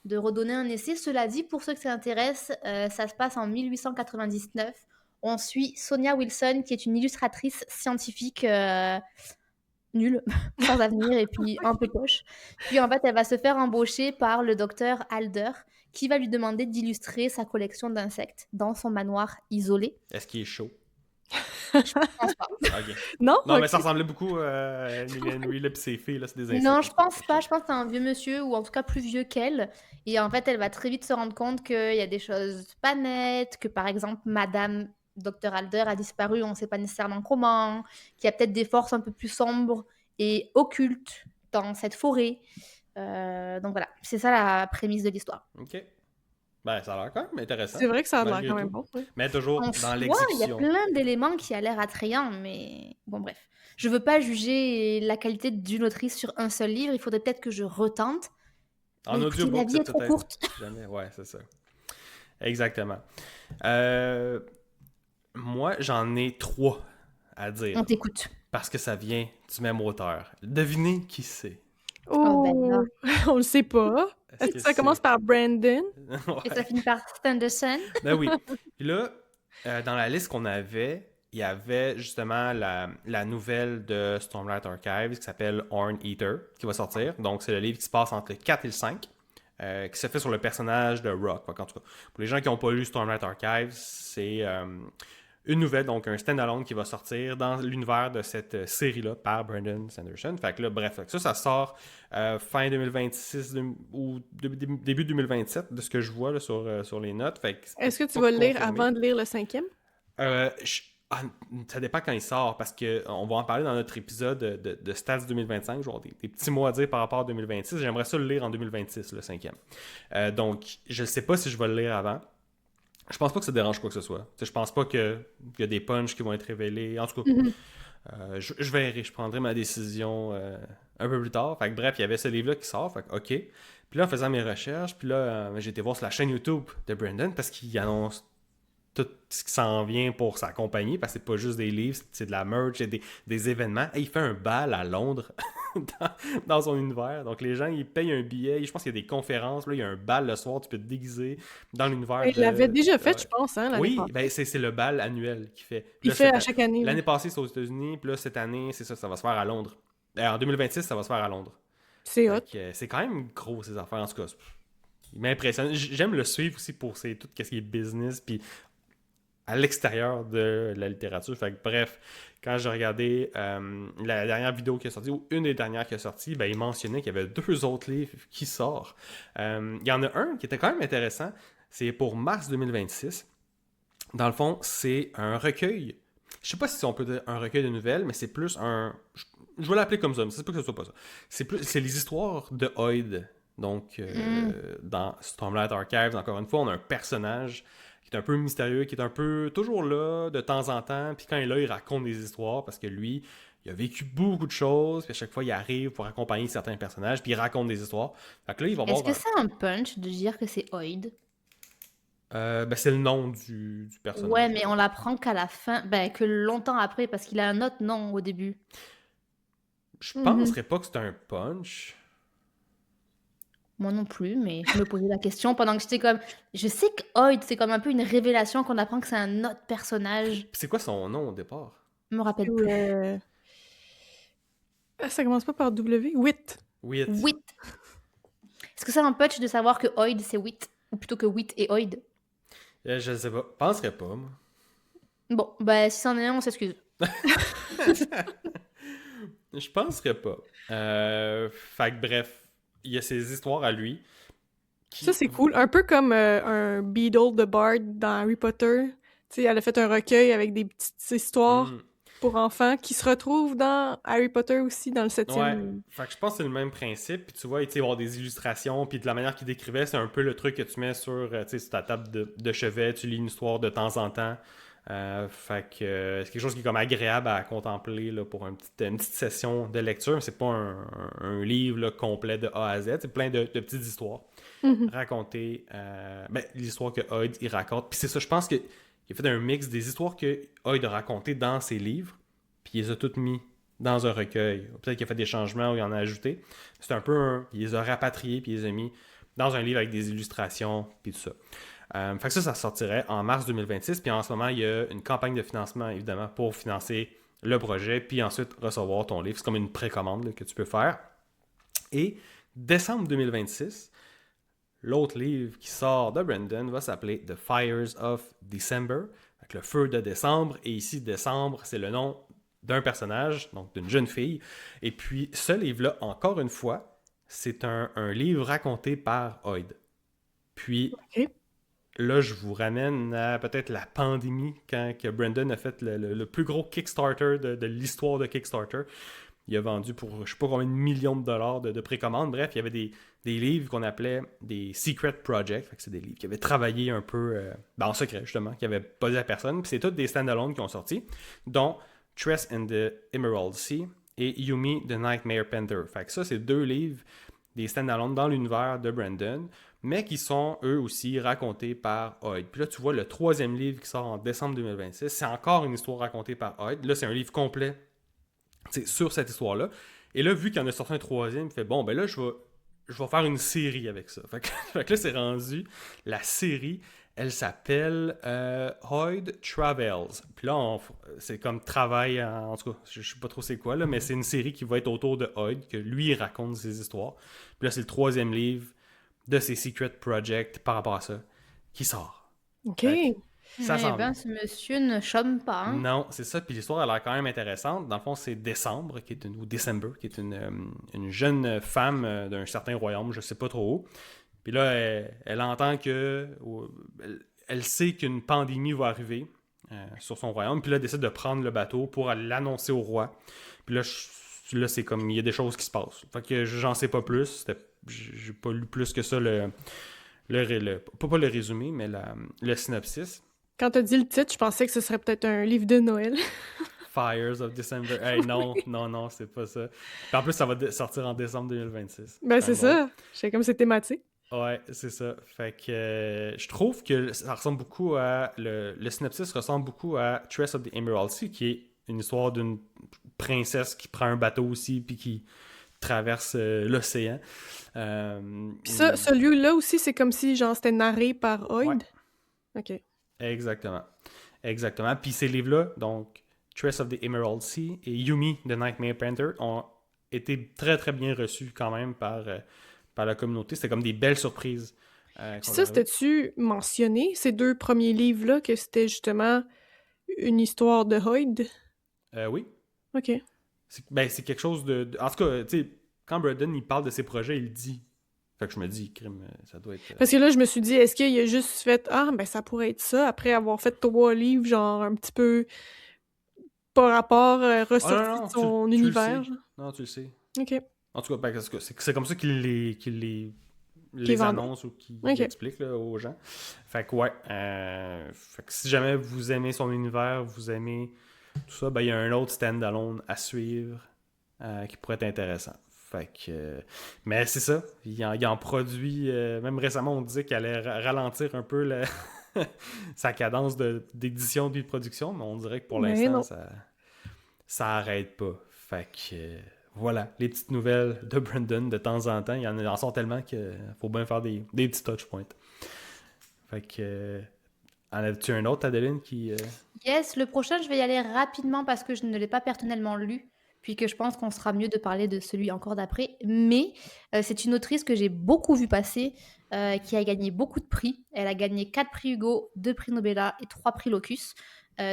de redonner un essai. Cela dit, pour ceux que ça intéresse, ça se passe en 1899. On suit Sonia Wilson, qui est une illustratrice scientifique nulle, sans avenir et puis un peu poche. Puis en fait, elle va se faire embaucher par le docteur Alder, qui va lui demander d'illustrer sa collection d'insectes dans son manoir isolé. Est-ce qu'il est chaud? Je pense pas. Ok. Non? Non, mais Ok. ça ressemblait beaucoup à Emily Henry, là, pis ses filles, là, c'est des insectes. Non, je pense pas. Je pense que c'est un vieux monsieur, ou en tout cas plus vieux qu'elle. Et en fait, elle va très vite se rendre compte qu'il y a des choses pas nettes, que par exemple, Madame Dr. Alder a disparu, on ne sait pas nécessairement comment, qu'il y a peut-être des forces un peu plus sombres et occultes dans cette forêt. Donc voilà, c'est ça la prémisse de l'histoire. Ok. Ben, ça a l'air quand même intéressant. C'est vrai que ça a l'air malgré quand même tout. bon. Oui. Mais toujours En dans soi, il y a l'exécution. plein d'éléments qui a l'air attrayants, mais bon, bref. Je veux pas juger la qualité d'une autrice sur un seul livre, il faudrait peut-être que je retente. En Mais écoutez, la audiobook, vie c'est est trop peut-être courte. jamais. Ouais, c'est ça. Exactement. Moi, j'en ai 3 à dire. On t'écoute. Parce que ça vient du même auteur. Devinez qui c'est. Oh, ben là. On le sait pas. Est-ce Est-ce que que ça commence c'est- par Brandon? Et ça Ouais. finit par Sanderson. Ben oui. Puis là, dans la liste qu'on avait, il y avait justement la nouvelle de Stormlight Archives qui s'appelle Horn Eater, qui va sortir. Donc, c'est le livre qui se passe entre le 4 et le 5, qui se fait sur le personnage de Rock. En tout cas, pour les gens qui n'ont pas lu Stormlight Archives, c'est une nouvelle, donc un stand-alone qui va sortir dans l'univers de cette série-là par Brandon Sanderson. Fait que là, bref, ça sort fin 2026 ou début 2027, de ce que je vois là, sur les notes. Fait que Est-ce que tu pas vas le lire confirmé. avant de lire le 5e? Ça dépend quand il sort, parce qu'on va en parler dans notre épisode de Stats 2025. Genre des petits mots à dire par rapport à 2026. J'aimerais ça le lire en 2026, le 5e. Donc, je ne sais pas si je vais le lire avant. Je pense pas que ça dérange quoi que ce soit. T'sais, je pense pas qu'il y a des punchs qui vont être révélés. En tout cas, je verrai. Je prendrai ma décision un peu plus tard. Fait que, bref, il y avait ce livre-là qui sort. Fait que, OK. Puis là, en faisant mes recherches, puis là, j'ai été voir sur la chaîne YouTube de Brandon parce qu'il annonce tout ce qui s'en vient pour sa compagnie, parce que c'est pas juste des livres, c'est de la merch, c'est des événements. Et il fait un bal à Londres dans son univers. Donc les gens, ils payent un billet. Je pense qu'il y a des conférences. Là, il y a un bal le soir, tu peux te déguiser dans l'univers. Il l'avait déjà fait, je pense, hein, l'année Oui, passée. ben c'est le bal annuel qu'il fait. Puis Il là, fait à chaque année. L'année passée, c'est aux États-Unis. Puis là, cette année, c'est ça va se faire à Londres. En 2026, ça va se faire à Londres. C'est hot. C'est quand même gros, ces affaires. En tout cas, il m'impressionne. J'aime le suivre aussi pour tout ce qui est business. Puis à l'extérieur de la littérature. Fait que, bref, quand j'ai regardé la dernière vidéo qui est sortie, ou une des dernières qui est sortie, ben, il mentionnait qu'il y avait 2 autres livres qui sortent. Il y en a un qui était quand même intéressant, c'est pour mars 2026. Dans le fond, c'est un recueil. Je sais pas si on peut dire un recueil de nouvelles, mais c'est plus un... Je vais l'appeler comme ça, mais c'est pas que ce soit pas ça. C'est les histoires de Hoyd. Donc, dans Stormlight Archives, encore une fois, on a un personnage qui est un peu mystérieux, qui est un peu toujours là de temps en temps, puis quand il est là, il raconte des histoires, parce que lui, il a vécu beaucoup de choses, puis à chaque fois, il arrive pour accompagner certains personnages, puis il raconte des histoires. Fait que là, il va Est-ce que c'est un punch de dire que c'est Hoyd? Ben, c'est le nom du personnage. Ouais, mais on l'apprend qu'à la fin, ben, que longtemps après, parce qu'il a un autre nom au début. Je penserais pas que c'est un punch. Moi non plus, mais je me posais la question pendant que j'étais comme... Je sais que Hoyd, c'est comme un peu une révélation qu'on apprend que c'est un autre personnage. Puis c'est quoi son nom au départ? Je me rappelle Ou, plus. ça commence pas par W? Wit. Wit. Wit. Est-ce que c'est un punch de savoir que Hoyd, c'est Wit? Ou plutôt que Wit et Hoyd? Je sais pas. Penserais pas, moi. Bon, bah si c'en est un, on s'excuse. Je penserais pas. Fait que bref, il y a ses histoires à lui. Ça, c'est cool. Un peu comme un Beedle de Bard dans Harry Potter. Tu sais, elle a fait un recueil avec des petites histoires Hmm. pour enfants qui se retrouvent dans Harry Potter aussi, dans le Ouais, 7e. fait que je pense que c'est le même principe. Puis tu vois, il va y avoir des illustrations. Puis de la manière qu'il décrivait, c'est un peu le truc que tu mets sur ta table de chevet. Tu lis une histoire de temps en temps. Fait que c'est quelque chose qui est comme agréable à contempler là, pour une petite session de lecture. C'est pas un livre là, complet de A à Z. C'est plein de petites histoires Mhm. racontées. L'histoire que Hoyd il raconte. Puis c'est ça, je pense qu'il a fait un mix des histoires que Hoyd a racontées dans ses livres. Puis il les a toutes mis dans un recueil. Peut-être qu'il a fait des changements ou il en a ajouté. C'est un peu il les a rapatriés puis il les a mis dans un livre avec des illustrations puis tout ça. Fait que ça sortirait en mars 2026. Puis en ce moment, il y a une campagne de financement, évidemment, pour financer le projet, puis ensuite recevoir ton livre. C'est comme une précommande là, que tu peux faire. Et décembre 2026, l'autre livre qui sort de Brandon va s'appeler The Fires of December, avec le feu de décembre. Et ici, décembre, c'est le nom d'un personnage, donc d'une jeune fille. Et puis, ce livre-là, encore une fois, c'est un livre raconté par Hoyd. Puis, Ok. là, je vous ramène à peut-être la pandémie, quand que Brandon a fait le plus gros Kickstarter de l'histoire de Kickstarter. Il a vendu pour je sais pas combien de millions de dollars de précommande. Bref, il y avait des livres qu'on appelait des Secret Projects. Fait que c'est des livres qui avaient travaillé un peu en secret, justement, qui n'avaient pas dit à personne. Puis c'est tous des stand-alone qui ont sorti, dont Tress and the Emerald Sea et Yumi the Nightmare Painter. Fait que ça, c'est deux livres, des stand-alone dans l'univers de Brandon, mais qui sont eux aussi racontés par Hoyd. Puis là, tu vois, le troisième livre qui sort en décembre 2026, c'est encore une histoire racontée par Hoyd. Là, c'est un livre complet sur cette histoire-là. Et là, vu qu'il y en a sorti un troisième, il fait bon, ben là, je vais faire une série avec ça. Fait que là, c'est rendu la série. Elle s'appelle Hoyd Travels. Puis là, c'est comme travail, en tout cas, je sais pas trop c'est quoi, là, mais c'est une série qui va être autour de Hoyd, que lui, il raconte ses histoires. Puis là, c'est le troisième livre de ses Secret Projects par rapport à ça qui sort. Ok. Fait que ça Eh s'en vient. ben, ce monsieur ne chôme pas, hein. Non, c'est ça. Puis l'histoire a l'air quand même intéressante. Dans le fond, c'est Décembre, ou December, qui est une jeune femme d'un certain royaume, je sais pas trop où. Puis là, elle entend que. Elle sait qu'une pandémie va arriver sur son royaume. Puis là, elle décide de prendre le bateau pour aller l'annoncer au roi. Puis là, là c'est comme. Il y a des choses qui se passent. Fait que j'en sais pas plus. J'ai pas lu plus que ça pas le résumé, mais le synopsis. Quand t'as dit le titre, je pensais que ce serait peut-être un livre de Noël. Fires of December. Hey, non, c'est pas ça. Puis en plus, ça va sortir en décembre 2026. Ben, c'est Bon. ça. Je sais comme c'est thématique. Ouais, c'est ça. Fait que je trouve que ça ressemble beaucoup à. Le synopsis ressemble beaucoup à Tress of the Emerald Sea, qui est une histoire d'une princesse qui prend un bateau aussi, puis qui traverse l'océan. Puis ça, ce lieu-là aussi, c'est comme si, genre, c'était narré par Hoyd. Ouais. Ok. Exactement. Exactement. Puis ces livres-là, donc Tress of the Emerald Sea et Yumi the Nightmare Painter, ont été très très bien reçus quand même par la communauté. C'était comme des belles surprises. Puis ça, c'était-tu mentionné, ces deux premiers livres-là, que c'était justement une histoire de Hoyd? Oui. Ok. C'est quelque chose En tout cas, tu sais, quand Braden il parle de ses projets, il le dit. Fait que je me dis, crime, ça doit être. Parce que là, je me suis dit, est-ce qu'il a juste fait « Ah, ben ça pourrait être ça », après avoir fait 3 livres, genre, un petit peu par rapport, ressorti non, de son tu le univers, sais. genre? Non, tu le sais. Ok. En tout cas, parce que c'est comme ça qu'il les vendent. annonce ou qu'il Ok. explique là, aux gens. Fait que ouais. Fait que si jamais vous aimez son univers, vous aimez tout ça, ben il y a un autre stand-alone à suivre qui pourrait être intéressant. Fait que. Mais c'est ça. Il en produit. Même récemment, on disait qu'il allait ralentir un peu sa cadence d'édition et de production, mais on dirait que pour Mais l'instant, non. ça arrête pas. Fait que. voilà, les petites nouvelles de Brandon de temps en temps. Il en sort tellement qu'il faut bien faire des petits touch points. Fait que... en as-tu un autre, Adeline, qui... Yes, le prochain, je vais y aller rapidement parce que je ne l'ai pas personnellement lu, puis que je pense qu'on sera mieux de parler de celui encore d'après. Mais c'est une autrice que j'ai beaucoup vue passer, qui a gagné beaucoup de prix. Elle a gagné 4 prix Hugo, 2 prix Nobela et 3 prix Locus.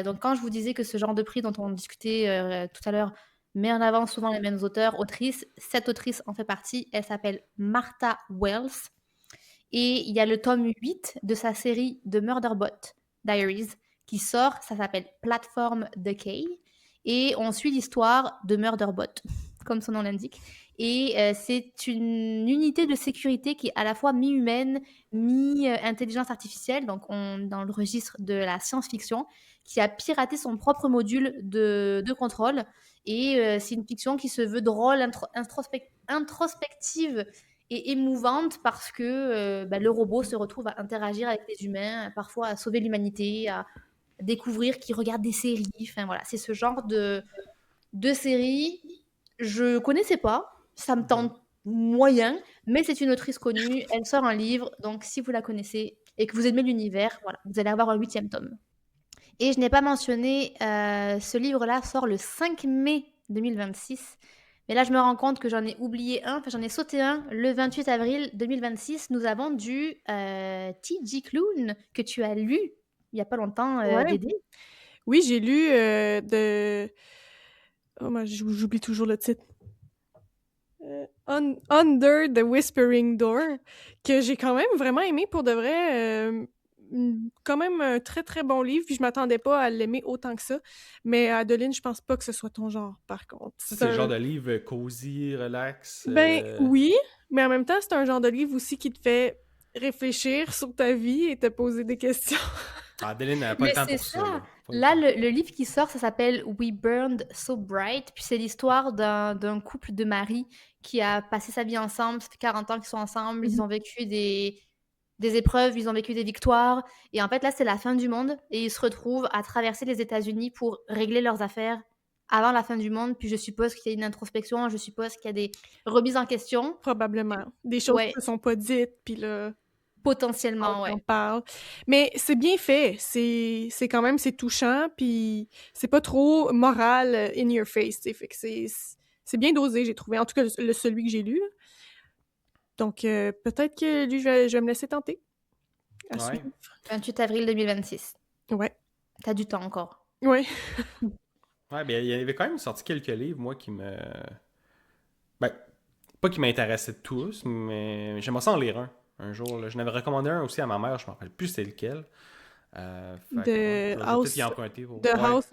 Donc quand je vous disais que ce genre de prix dont on discutait tout à l'heure met en avant souvent les mêmes auteurs, autrices, cette autrice en fait partie. Elle s'appelle Martha Wells. Et il y a le tome 8 de sa série The Murderbot Diaries qui sort, ça s'appelle Platform Decay. Et on suit l'histoire de Murderbot, comme son nom l'indique. Et c'est une unité de sécurité qui est à la fois mi-humaine, mi-intelligence artificielle, donc dans le registre de la science-fiction, qui a piraté son propre module de contrôle. Et c'est une fiction qui se veut drôle, introspective et émouvante parce que le robot se retrouve à interagir avec les humains, parfois à sauver l'humanité, à découvrir qu'il regarde des séries. Enfin voilà, c'est ce genre de série. Je connaissais pas, ça me tente moyen, mais c'est une autrice connue, elle sort un livre, donc si vous la connaissez et que vous aimez l'univers, voilà, vous allez avoir un 8e tome. Et je n'ai pas mentionné, ce livre-là sort le 5 mai 2026. Mais là, je me rends compte que j'en ai oublié un, enfin j'en ai sauté un. Le 28 avril 2026, nous avons du T.J. Klune que tu as lu il n'y a pas longtemps, Ouais. Dédé. Oui, j'ai lu de... Oh, moi, j'oublie toujours le titre. Under the Whispering Door, que j'ai quand même vraiment aimé pour de vrai. Quand même un très très bon livre, puis je m'attendais pas à l'aimer autant que ça. Mais Adeline, je pense pas que ce soit ton genre, par contre. Ça, c'est le genre de livre cosy, relax. Ben oui, mais en même temps, c'est un genre de livre aussi qui te fait réfléchir sur ta vie et te poser des questions. Adeline n'a pas le temps pour ça. Là, le livre qui sort, ça s'appelle We Burned So Bright. Puis c'est l'histoire d'un couple de maris qui a passé sa vie ensemble. Ça fait 40 ans qu'ils sont ensemble. Ils ont vécu des épreuves, ils ont vécu des victoires. Et en fait, là, c'est la fin du monde. Et ils se retrouvent à traverser les États-Unis pour régler leurs affaires avant la fin du monde. Puis je suppose qu'il y a une introspection. Je suppose qu'il y a des remises en question. Probablement. Des choses qui ne sont pas dites, puis là... Potentiellement, on parle. Mais c'est bien fait. C'est quand même, c'est touchant, puis c'est pas trop moral in your face, t'sais. Fait que c'est bien dosé, j'ai trouvé. En tout cas, celui que j'ai lu. Donc, peut-être que lui, je vais me laisser tenter. À suivre. 28 avril 2026. Ouais. T'as du temps encore. Ouais. Ouais, ben il y avait quand même sorti quelques livres, moi, qui me... Ben, pas qui m'intéressaient tous, mais j'aimerais ça en lire un jour. Là. Je n'avais recommandé un aussi à ma mère, je me rappelle plus c'est lequel. The House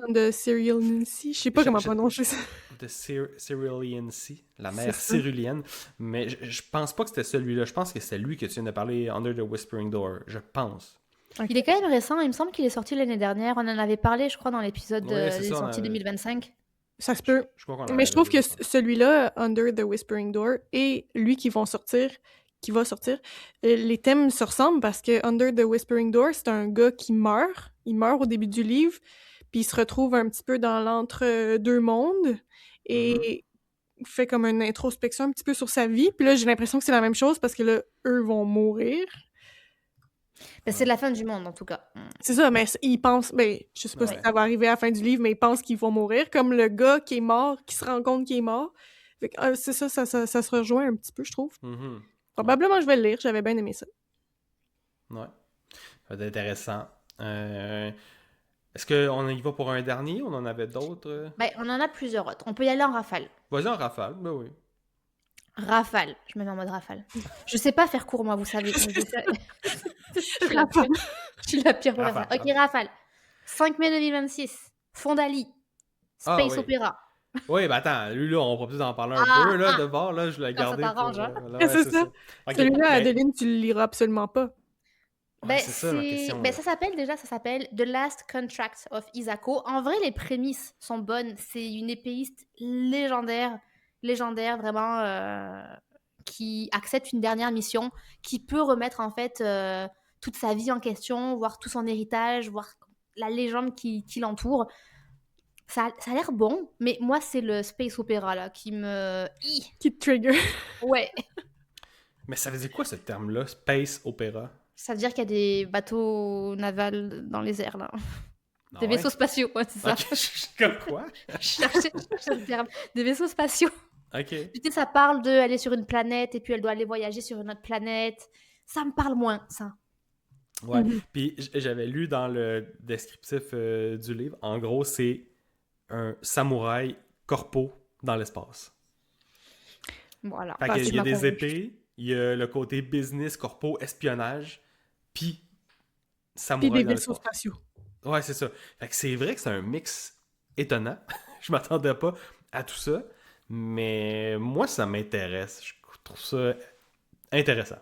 on the Cereal Nancy. Je sais pas comment prononcer ça. The Cerulean-Sea, la mère cérulienne. Mais je pense pas que c'était celui-là. Je pense que c'est lui que tu viens de parler, Under the Whispering Door. Je pense. Okay. Il est quand même récent. Il me semble qu'il est sorti l'année dernière. On en avait parlé, je crois, dans l'épisode des sorties 2025. Ça se peut. Mais je trouve que celui-là, Under the Whispering Door, et lui qui va sortir, les thèmes se ressemblent parce que Under the Whispering Door, c'est un gars qui meurt. Il meurt au début du livre, puis il se retrouve un petit peu dans l'entre-deux mondes et fait comme une introspection un petit peu sur sa vie. Puis là, j'ai l'impression que c'est la même chose parce que là, eux vont mourir. Ben, c'est la fin du monde, en tout cas. C'est ça, mais ils pensent... Ben, je sais pas si ça va arriver à la fin du livre, mais ils pensent qu'ils vont mourir, comme le gars qui est mort, qui se rend compte qu'il est mort. Fait que, c'est ça se rejoint un petit peu, je trouve. Probablement, je vais le lire. J'avais bien aimé ça. Ouais. Ça va être intéressant. Est-ce qu'on y va pour un dernier ou on en avait d'autres? Ben, on en a plusieurs autres. On peut y aller en rafale. Vas-y en rafale, ben oui. Rafale. Je me mets en mode rafale. Je sais pas faire court, moi, vous savez. Je suis la pire pour rafale. Ok, rafale. 5 mai 2026. Fondali. Space Opera. Oui, ben attends, lui là, on va peut-être en parler un peu, là, de bord, là, je l'ai gardé. Ça t'arrange, pour, hein? C'est ça. Okay. Celui-là, Adeline, tu le liras absolument pas. Ben, c'est ça ma question. Ben, ça s'appelle The Last Contract of Isako. En vrai, les prémices sont bonnes. C'est une épéiste légendaire, vraiment, qui accepte une dernière mission, qui peut remettre en fait toute sa vie en question, voir tout son héritage, voir la légende qui l'entoure. Ça a l'air bon, mais moi, c'est le space opéra, là, qui me... Qui te trigger. Ouais. Mais ça veut dire quoi ce terme-là, space opéra? Ça veut dire qu'il y a des bateaux navals dans les airs, là. Ah Des ouais? vaisseaux spatiaux, ouais, c'est ça. Ok, je suis comme quoi? Je cherchais le terme. Des vaisseaux spatiaux. Ok. Tu sais, ça parle d'aller sur une planète et puis elle doit aller voyager sur une autre planète. Ça me parle moins, ça. Ouais. Mhm. Puis j'avais lu dans le descriptif du livre, en gros, c'est un samouraï corpo dans l'espace. Voilà. Fait Bah, qu'il tu y a m'as des convaincu. épées, il y a le côté business, corpo, espionnage, puis Puis samouraï des dans vaisseaux l'espace. spatiaux. Ouais, c'est ça. Fait que c'est vrai que c'est un mix étonnant. Je m'attendais pas à tout ça, mais moi, ça m'intéresse. Je trouve ça intéressant.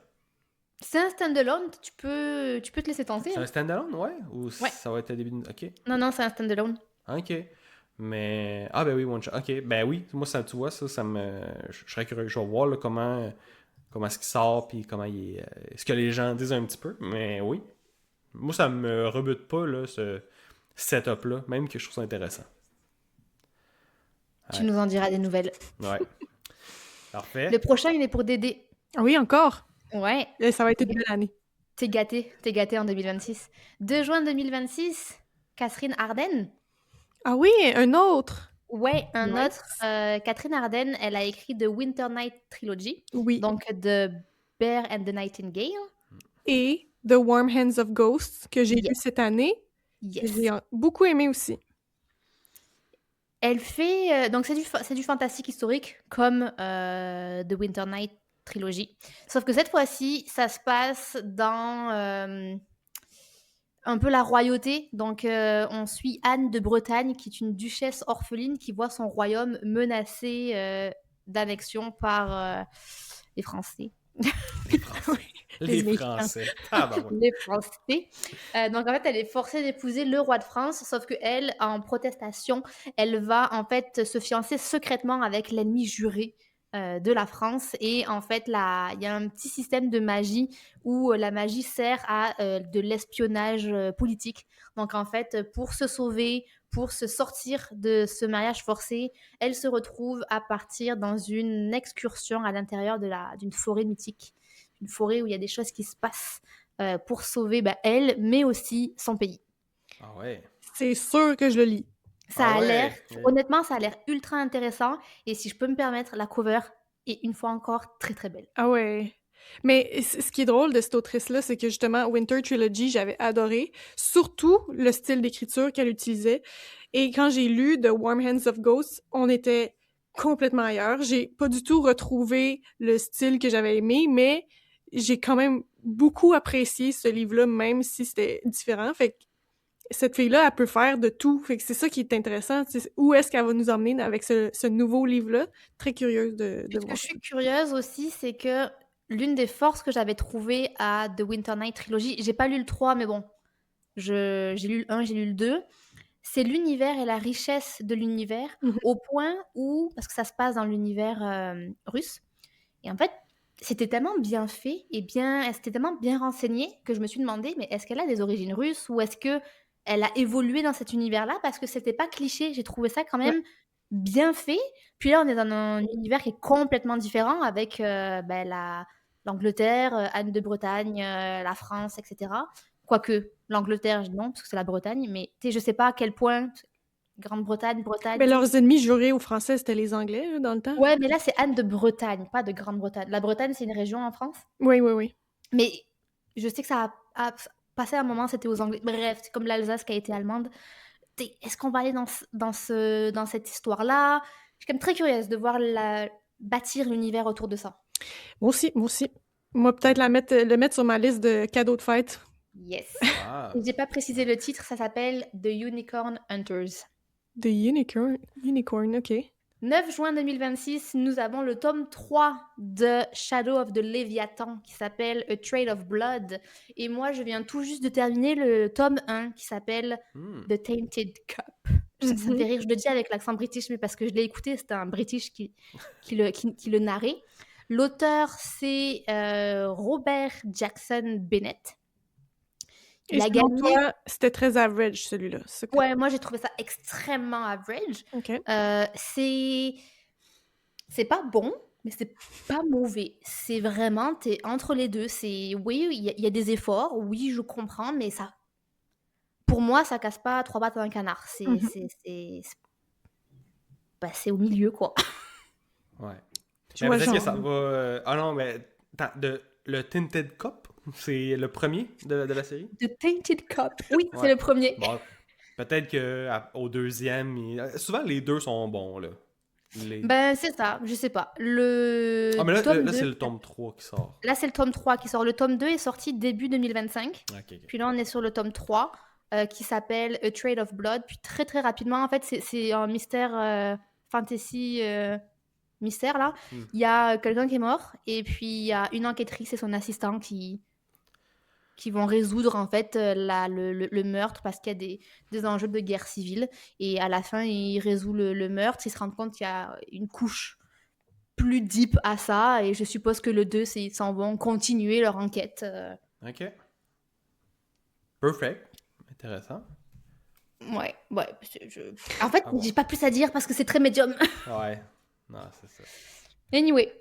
C'est un standalone, tu peux te laisser tenter. C'est un Hein. standalone, ouais? Ou Ouais. ça va être le début de... Ok. Non, c'est un standalone. Ok. Mais... Ah ben oui, one shot. Ok, ben oui. Moi, ça, tu vois, ça me... Je serais curieux. Je vais voir là, comment est-ce qu'il sort, puis comment il est... ce que les gens disent un petit peu. Mais oui. Moi, ça me rebute pas, là, ce setup-là. Même que je trouve ça intéressant. Tu Ouais. nous en diras des nouvelles. Ouais. Parfait. Le prochain, il est pour Dédé. Ah oui, encore? Ouais, Ça va être une belle année. t'es gâté en 2026. 2 juin 2026, Catherine Arden. Ah oui, un autre. Ouais, un Nice. autre. Catherine Arden, elle a écrit The Winter Night Trilogy, Oui. donc The Bear and the Nightingale. Et The Warm Hands of Ghosts, que j'ai lu Yes. cette année, que Yes. j'ai beaucoup aimé aussi. Elle fait... donc c'est du fantastique historique, comme The Winter Night Trilogy. Sauf que cette fois-ci, ça se passe dans un peu la royauté. Donc on suit Anne de Bretagne, qui est une duchesse orpheline qui voit son royaume menacé d'annexion par les Français. Les Français. Les Les Français. Ah ben ouais. Les Français. Donc en fait, elle est forcée d'épouser le roi de France, sauf que elle, en protestation, elle va en fait se fiancer secrètement avec l'ennemi juré de la France. Et en fait, là, il y a un petit système de magie où la magie sert à de l'espionnage politique. Donc en fait, pour se sauver, pour se sortir de ce mariage forcé, elle se retrouve à partir dans une excursion à l'intérieur d'une forêt mythique. Une forêt où il y a des choses qui se passent pour sauver elle, mais aussi son pays. Ah ouais. C'est sûr que je le lis. Ça Ah a l'air, ouais. honnêtement, ça a l'air ultra intéressant. Et si je peux me permettre, la cover est une fois encore très très belle. Ah ouais. Mais ce qui est drôle de cette autrice-là, c'est que justement, Winter Trilogy, j'avais adoré. Surtout le style d'écriture qu'elle utilisait. Et quand j'ai lu The Warm Hands of Ghosts, on était complètement ailleurs. J'ai pas du tout retrouvé le style que j'avais aimé, mais j'ai quand même beaucoup apprécié ce livre-là, même si c'était différent. Fait que cette fille-là, elle peut faire de tout. Fait que c'est ça qui est intéressant. Où est-ce qu'elle va nous emmener avec ce nouveau livre-là? Très curieuse de Ce que voir je ça. suis curieuse aussi, c'est que l'une des forces que j'avais trouvées à The Winter Night Trilogy, j'ai pas lu le 3, mais bon, j'ai lu le 1, j'ai lu le 2, c'est l'univers et la richesse de l'univers, Mhm. au point où, parce que ça se passe dans l'univers russe, et en fait, c'était tellement bien fait et c'était tellement bien renseigné que je me suis demandé, mais est-ce qu'elle a des origines russes ou est-ce que elle a évolué dans cet univers-là parce que c'était pas cliché. J'ai trouvé ça quand Ouais. même bien fait. Puis là, on est dans un univers qui est complètement différent avec l'Angleterre, Anne de Bretagne, la France, etc. Quoique l'Angleterre, non, parce que c'est la Bretagne, mais je sais pas à quel point Grande-Bretagne, Bretagne. Mais leurs ennemis jurés aux Français, c'était les Anglais, là, dans le temps. Ouais, mais là, c'est Anne de Bretagne, pas de Grande-Bretagne. La Bretagne, c'est une région en France. Oui, oui, oui. Mais je sais que ça a passé un moment, c'était aux Anglais. Bref, c'est comme l'Alsace qui a été allemande. Est-ce qu'on va aller dans cette histoire-là? Je suis quand même très curieuse de voir bâtir l'univers autour de ça. Moi aussi, moi aussi. Moi, peut-être le mettre sur ma liste de cadeaux de fête. Yes. Ah. Et j'ai pas précisé le titre, ça s'appelle The Unicorn Hunters. The Unicorn, ok. 9 juin 2026, nous avons le tome 3 de Shadow of the Leviathan qui s'appelle A Trail of Blood. Et moi, je viens tout juste de terminer le tome 1 qui s'appelle The Tainted Cup. Ça me fait rire, je le dis avec l'accent british, mais parce que je l'ai écouté, c'était un british qui le narrait. L'auteur, c'est Robert Jackson Bennett. Et Il a selon gagné. toi, c'était très average, celui-là. C'est quoi? Ouais, moi j'ai trouvé ça extrêmement average. OK. C'est pas bon, mais c'est pas mauvais. C'est vraiment, t'es entre les deux. Oui, il y a des efforts, oui, je comprends, mais ça, pour moi, ça casse pas trois pattes à un canard. Mhm. C'est au milieu, quoi. Ouais. Je Mais vois le peut-être que genre. ça va. Ah non, mais le Tinted Cup, c'est le premier de la série? The Tainted Cup. Oui, c'est Ouais. le premier. Bon, peut-être qu'au deuxième. Souvent, les deux sont bons, là. Ben, c'est ça, je sais pas. Le Ah, mais tome là 2, c'est le tome 3 qui sort. là, c'est le tome 3 qui sort. Le tome 2 est sorti début 2025. Ok, ok. Puis là, on est sur le tome 3 qui s'appelle A Trade of Blood. Puis très, très rapidement, en fait, c'est un mystère fantasy mystère, là. Il y a quelqu'un qui est mort et puis il y a une enquêtrice et son assistant qui vont résoudre, en fait, le meurtre parce qu'il y a des enjeux de guerre civile. Et à la fin, il résout le meurtre. Ils se rendent compte qu'il y a une couche plus deep à ça. Et je suppose que le 2, ils s'en vont continuer leur enquête. Ok. Perfect. Intéressant. Ouais. En fait, Ah bon. j'ai pas plus à dire parce que c'est très médium. Ouais. Non, c'est ça. Anyway,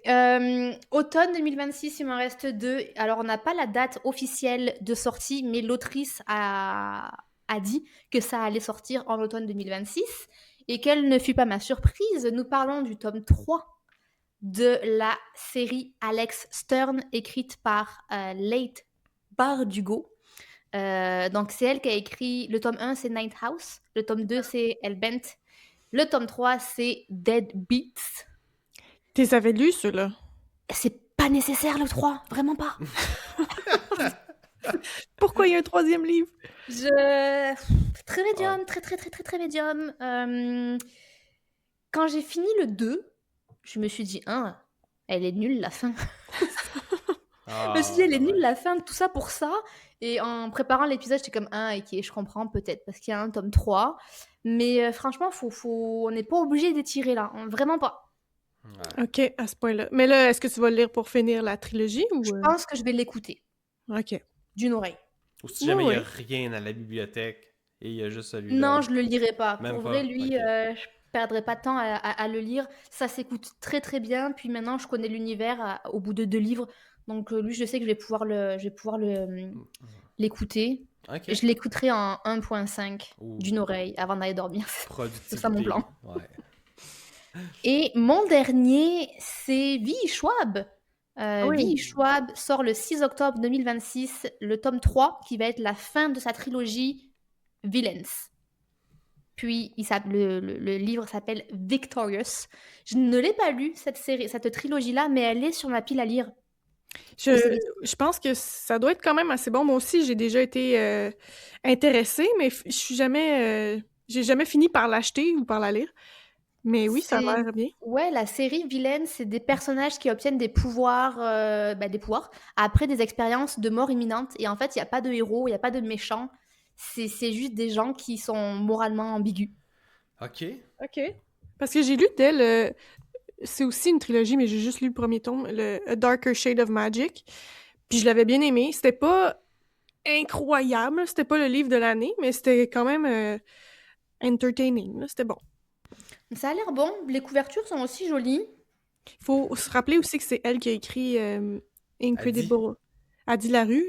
automne 2026, il m'en reste 2. Alors, on n'a pas la date officielle de sortie, mais l'autrice a dit que ça allait sortir en automne 2026. Et quelle ne fut pas ma surprise, nous parlons du tome 3 de la série Alex Stern, écrite par Leigh Bardugo. Donc, c'est elle qui a écrit... Le tome 1, c'est Ninth House. Le tome 2, c'est Hellbent. Le tome 3, c'est Dead Beats. Tu les avais lus, ceux-là? C'est pas nécessaire, le 3. Vraiment pas. Pourquoi il y a un troisième livre? Très médium, très médium. Quand j'ai fini le 2, je me suis dit, elle est nulle la fin. Je me suis dit, elle est nulle la fin, tout ça pour ça. Et en préparant l'épisode, j'étais comme, ok, je comprends peut-être, parce qu'il y a un tome 3. Mais franchement, on n'est pas obligé d'étirer là. Vraiment pas. Ouais. OK, à ce point-là. Mais là, est-ce que tu vas le lire pour finir la trilogie ou... Je pense que je vais l'écouter OK. d'une oreille. Ou si jamais il Ouais, n'y a rien à la bibliothèque et il y a juste celui-là. Non, je le lirai pas. Même Pour pas? vrai, lui, Ok. je perdrai pas de temps à le lire. Ça s'écoute très très bien. Puis maintenant, je connais l'univers au bout de 2 livres. Donc lui, je sais que je vais pouvoir l'écouter. Ok. Je l'écouterai en 1.5 Ouh. d'une oreille avant d'aller dormir. Productivité. C'est ça mon plan. Ouais. Et mon dernier, c'est V. Schwab. Oui. V. Schwab sort le 6 octobre 2026, le tome 3, qui va être la fin de sa trilogie Villains. Puis le livre s'appelle Victorious. Je ne l'ai pas lu, cette trilogie-là, mais elle est sur ma pile à lire. Je pense que ça doit être quand même assez bon. Moi aussi, j'ai déjà été intéressée, mais j'ai jamais fini par l'acheter ou par la lire. Mais oui, ça a l'air bien. Ouais, la série Villains, c'est des personnages qui obtiennent des pouvoirs, après des expériences de mort imminente. Et en fait, il n'y a pas de héros, il n'y a pas de méchants. C'est juste des gens qui sont moralement ambigus. Ok. OK. Parce que j'ai lu d'elle, c'est aussi une trilogie, mais j'ai juste lu le premier tome, le A Darker Shade of Magic. Puis je l'avais bien aimé. C'était pas incroyable, c'était pas le livre de l'année, mais c'était quand même entertaining, là, c'était bon. Ça a l'air bon. Les couvertures sont aussi jolies. Il faut se rappeler aussi que c'est elle qui a écrit Incredible. Adi Larue.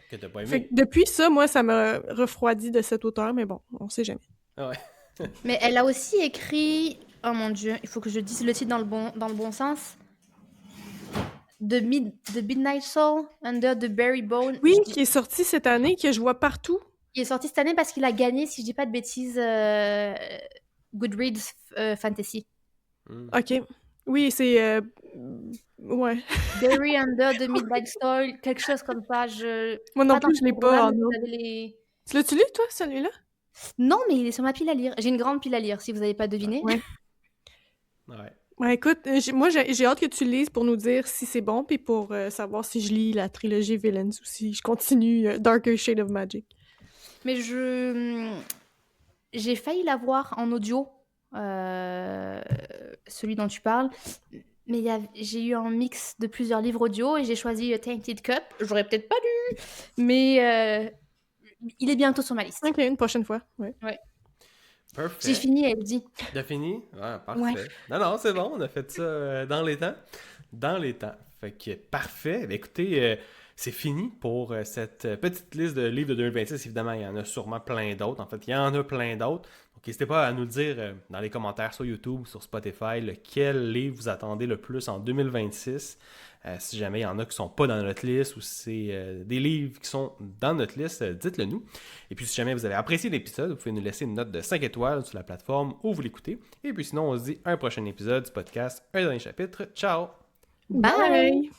Que t'as pas Fait aimé. que depuis ça, moi, ça m'a refroidi de cet auteur, mais bon, on sait jamais. Ah ouais. Mais elle a aussi écrit... Oh mon Dieu, il faut que je dise le titre dans le bon sens. The Midnight Soul, Under the Berry Bone. Oui, qui est sorti cette année, que je vois partout. Il est sorti cette année parce qu'il a gagné, si je dis pas de bêtises, Goodreads Fantasy. OK. Oui, c'est... ouais. Berry Under the Midnight Soul, quelque chose comme ça. Moi non Pas dans plus, je ce l'ai livre-là, pas. mais Non. vous avez les... Tu l'as-tu lu, toi, celui-là? Non, mais il est sur ma pile à lire. J'ai une grande pile à lire, si vous n'avez pas deviné. Ouais. Ouais. Ouais, écoute, moi, j'ai hâte que tu le lises pour nous dire si c'est bon, puis pour savoir si je lis la trilogie Villains ou si je continue Darker Shade of Magic. Mais j'ai failli l'avoir en audio, celui dont tu parles. Mais j'ai eu un mix de plusieurs livres audio et j'ai choisi Tainted Cup. J'aurais peut-être pas lu, mais il est bientôt sur ma liste. Ok, une prochaine fois. Ouais. Parfait. J'ai fini, elle dit. T'as fini? Ouais, parfait. Ouais. Non, c'est bon, on a fait ça dans les temps. Dans les temps. Fait que parfait. Ben, écoutez, c'est fini pour cette petite liste de livres de 2026. Évidemment, il y en a sûrement plein d'autres. En fait, il y en a plein d'autres. Donc, n'hésitez pas à nous le dire dans les commentaires sur YouTube ou sur Spotify lequel livre vous attendez le plus en 2026. Si jamais il y en a qui ne sont pas dans notre liste ou si c'est des livres qui sont dans notre liste, dites-le nous. Et puis si jamais vous avez apprécié l'épisode, vous pouvez nous laisser une note de 5 étoiles sur la plateforme où vous l'écoutez. Et puis sinon, on se dit à un prochain épisode du podcast Un dernier chapitre. Ciao! Bye!